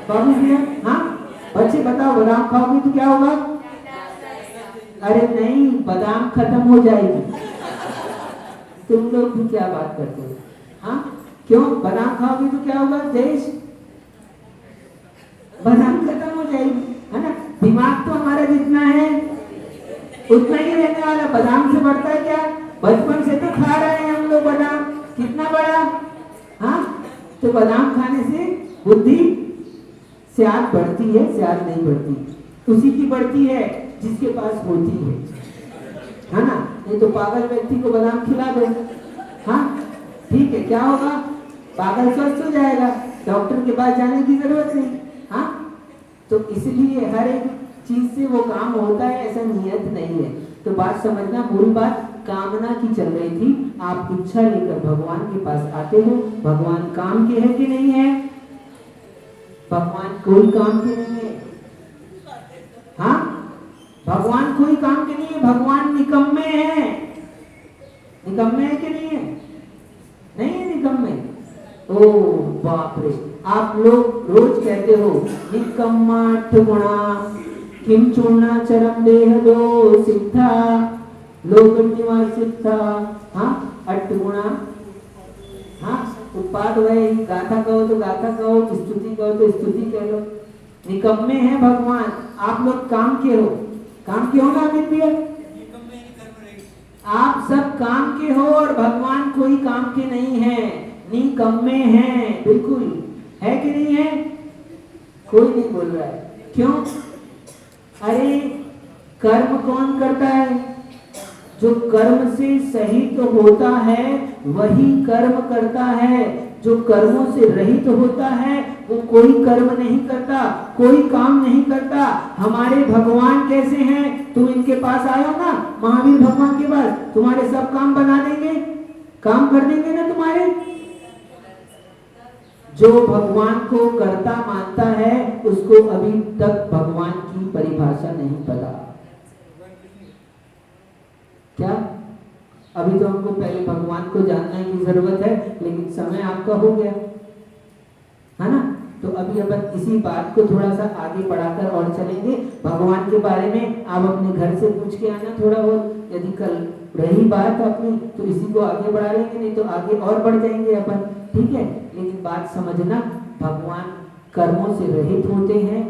बाबू जी, हाँ बच्चे बताओ, बादाम खाओगे तो क्या होगा? अरे नहीं, बादाम खत्म हो जाएगी। तुम लोग भी क्या बात करते हो? हाँ क्यों? बादाम खाओगे तो क्या होगा? देश बादाम खत्म हो जाएगी, है ना? दिमाग तो हमारा जितना है उतना ही रहने वाला, बादाम से बढ़ता है क्या? बचपन से तो खा रहे हैं हम लोग बादाम, कितना बड़ा। हाँ तो बादाम खाने से बुद्धि स्याद बढ़ती है, स्याद नहीं बढ़ती, उसी की बढ़ती है जिसके पास होती है ना? नहीं तो पागल व्यक्ति को बादाम खिला दो, हाँ ठीक है, क्या होगा? पागल स्वस्थ हो जाएगा, डॉक्टर के पास जाने की जरूरत नहीं। हाँ तो इसलिए हर एक चीज से वो काम होता है, ऐसा नियत नहीं है। तो बात समझना, मूल बात कामना की चल रही थी। आप इच्छा लेकर भगवान के पास आते हो, भगवान काम के है कि नहीं है? भगवान कोई काम के नहीं है। हाँ भगवान कोई काम के नहीं है, भगवान निकम्मे है। निकम्मे है कि नहीं है? नहीं है निकम्मे? ओ बाप रे, आप लोग रोज कहते हो निकम्मा ठुगुणा किम चूर्णा चरम देह दो सिद्धा लोक निवास सिद्धा। हाँ अट्ठगुणा, हाँ उत्पाद वही, गाथा कहो तो गाथा कहो, स्तुति कहो तो स्तुति कह लो। निकम्मे है भगवान, आप लोग काम के हो। काम के हो ना अमित भैया? आप सब काम के हो और भगवान कोई काम के नहीं है, निकम्मे हैं, बिल्कुल है कि नहीं है? कोई नहीं बोल रहा है, क्यों? अरे कर्म कौन करता है? जो कर्म से सहित तो होता है वही कर्म करता है, जो कर्मों से रहित होता है वो कोई कर्म नहीं करता, कोई काम नहीं करता। हमारे भगवान कैसे हैं? तुम इनके पास आए हो ना, महावीर भगवान के पास, तुम्हारे सब काम बना देंगे, काम कर देंगे ना तुम्हारे। जो भगवान को कर्ता मानता है उसको अभी तक भगवान की परिभाषा नहीं पता। क्या? अभी तो हमको पहले भगवान को जानने की जरूरत है, लेकिन समय आपका हो गया है ना? तो अभी अपन इसी बात को थोड़ा सा आगे बढ़ाकर और चलेंगे। भगवान के बारे में आप अपने घर से पूछ के आना थोड़ा बहुत, यदि कल रही बात अपनी तो इसी को आगे बढ़ा लेंगे, नहीं तो आगे और बढ़ जाएंगे अपन, ठीक है? लेकिन बात समझना, भगवान कर्मों से रहित होते हैं,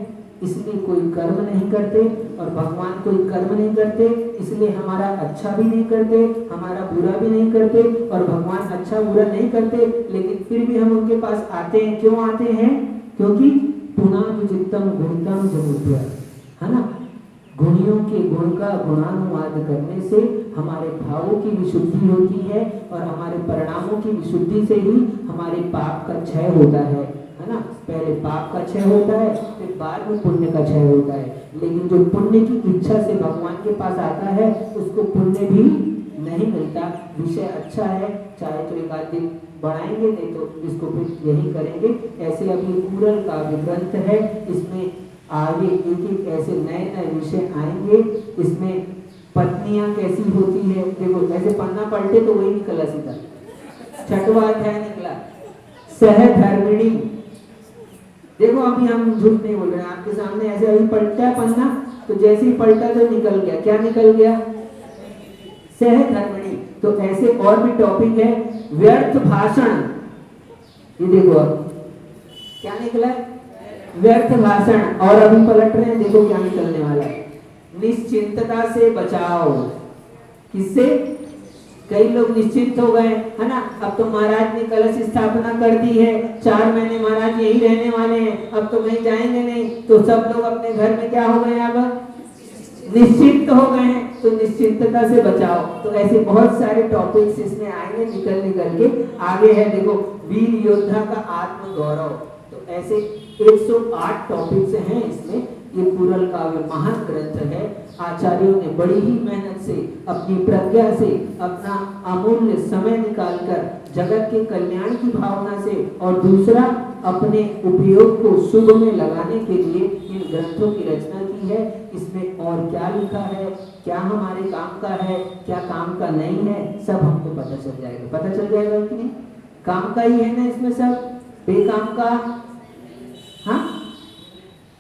इसलिए कोई कर्म नहीं करते, और भगवान कोई कर्म नहीं करते इसलिए हमारा अच्छा भी नहीं करते, हमारा बुरा भी नहीं करते, और भगवान अच्छा बुरा नहीं करते लेकिन फिर भी हम उनके पास आते हैं। क्यों आते हैं? क्योंकि पुनाजुचित्तम गुणितम जमुद्या, है ना। गुणियों के गुण का गुणानुवाद करने से हमारे भावों की विशुद्धि होती है, और हमारे परिणामों की विशुद्धि से ही हमारे पाप का क्षय होता है ना। पहले पाप का क्षय होता है, फिर बाद में पुण्य का क्षय होता है। लेकिन जो पुण्य की इच्छा से भगवान के पास आता है उसको पुण्य भी नहीं मिलता। विषय अच्छा है, चाहे तो एक आध दिन बढ़ाएंगे, नहीं तो इसको फिर यही करेंगे। ऐसे अभी पूरन काव्य ग्रंथ है, इसमें आगे एक एक ऐसे नए नए विषय आएंगे। इसमें पत्नियां कैसी होती है, देखो ऐसे पन्ना पलटे तो वही निकला सीधा, छठवां अध्याय निकला, सहधर्मिणी। देखो अभी हम झूठ नहीं बोल रहे हैं, आपके सामने ऐसे अभी पलटा पन्ना, तो जैसे ही पलटा तो निकल गया, क्या निकल गया? सहधर्मिणी। तो ऐसे और भी टॉपिक है, व्यर्थ भाषण। ये देखो अब क्या निकला है, व्यर्थ भाषण। और अभी पलट रहे हैं, देखो क्या निकलने वाला है, निश्चिंतता से बचाओ। किससे? कई लोग निश्चिंत हो गए, है ना। अब तो महाराज ने कलश स्थापना कर दी है, 4 महीने महाराज यही रहने वाले हैं, अब तो कहीं जाएंगे नहीं, तो सब लोग अपने घर में क्या हो गए, अब निश्चिंत हो गए हैं। तो निश्चिंतता से बचाओ। तो ऐसे बहुत सारे टॉपिक्स इसमें आएंगे निकल के। आगे है देखो, वीर योद्धा का आत्म गौरव। तो ऐसे 108 टॉपिक्स हैं इसमें। ये पूरन काव्य महान ग्रंथ है। आचार्यों ने बड़ी ही मेहनत से, अपनी प्रज्ञा से, अपना अमूल्य समय निकालकर जगत के कल्याण की भावना से, और दूसरा अपने उपयोग को शुभ में लगाने के लिए इन ग्रंथों की रचना की है। इसमें और क्या लिखा है, क्या हमारे काम का है, क्या काम का नहीं है, सब हमको पता चल जाएगा। पता चल जाएगा कि नहीं? काम का ही है ना इसमें सब, बेकाम का हाँ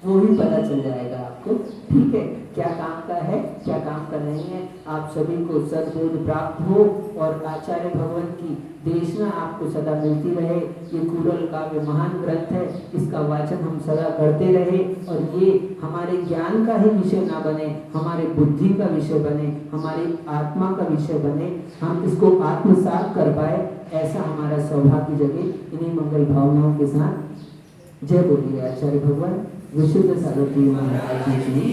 वो भी पता चल जाएगा आपको। ठीक है, क्या काम का है, क्या काम का नहीं है। आप सभी को सद्बोध प्राप्त हो और आचार्य भगवान की देशना आपको सदा मिलती रहे। ये पूरन काव्य महान ग्रंथ है, इसका वाचन हम सदा करते रहे, और ये हमारे ज्ञान का ही विषय ना बने, हमारे बुद्धि का विषय बने, हमारी आत्मा का विषय बने, हम इसको आत्मसात कर पाए, ऐसा हमारा सौभाग्य जगे। इन्हीं मंगल भावनाओं के साथ जय बोलिए आचार्य भगवान विशुद्ध सार्वभौम महाराज जी।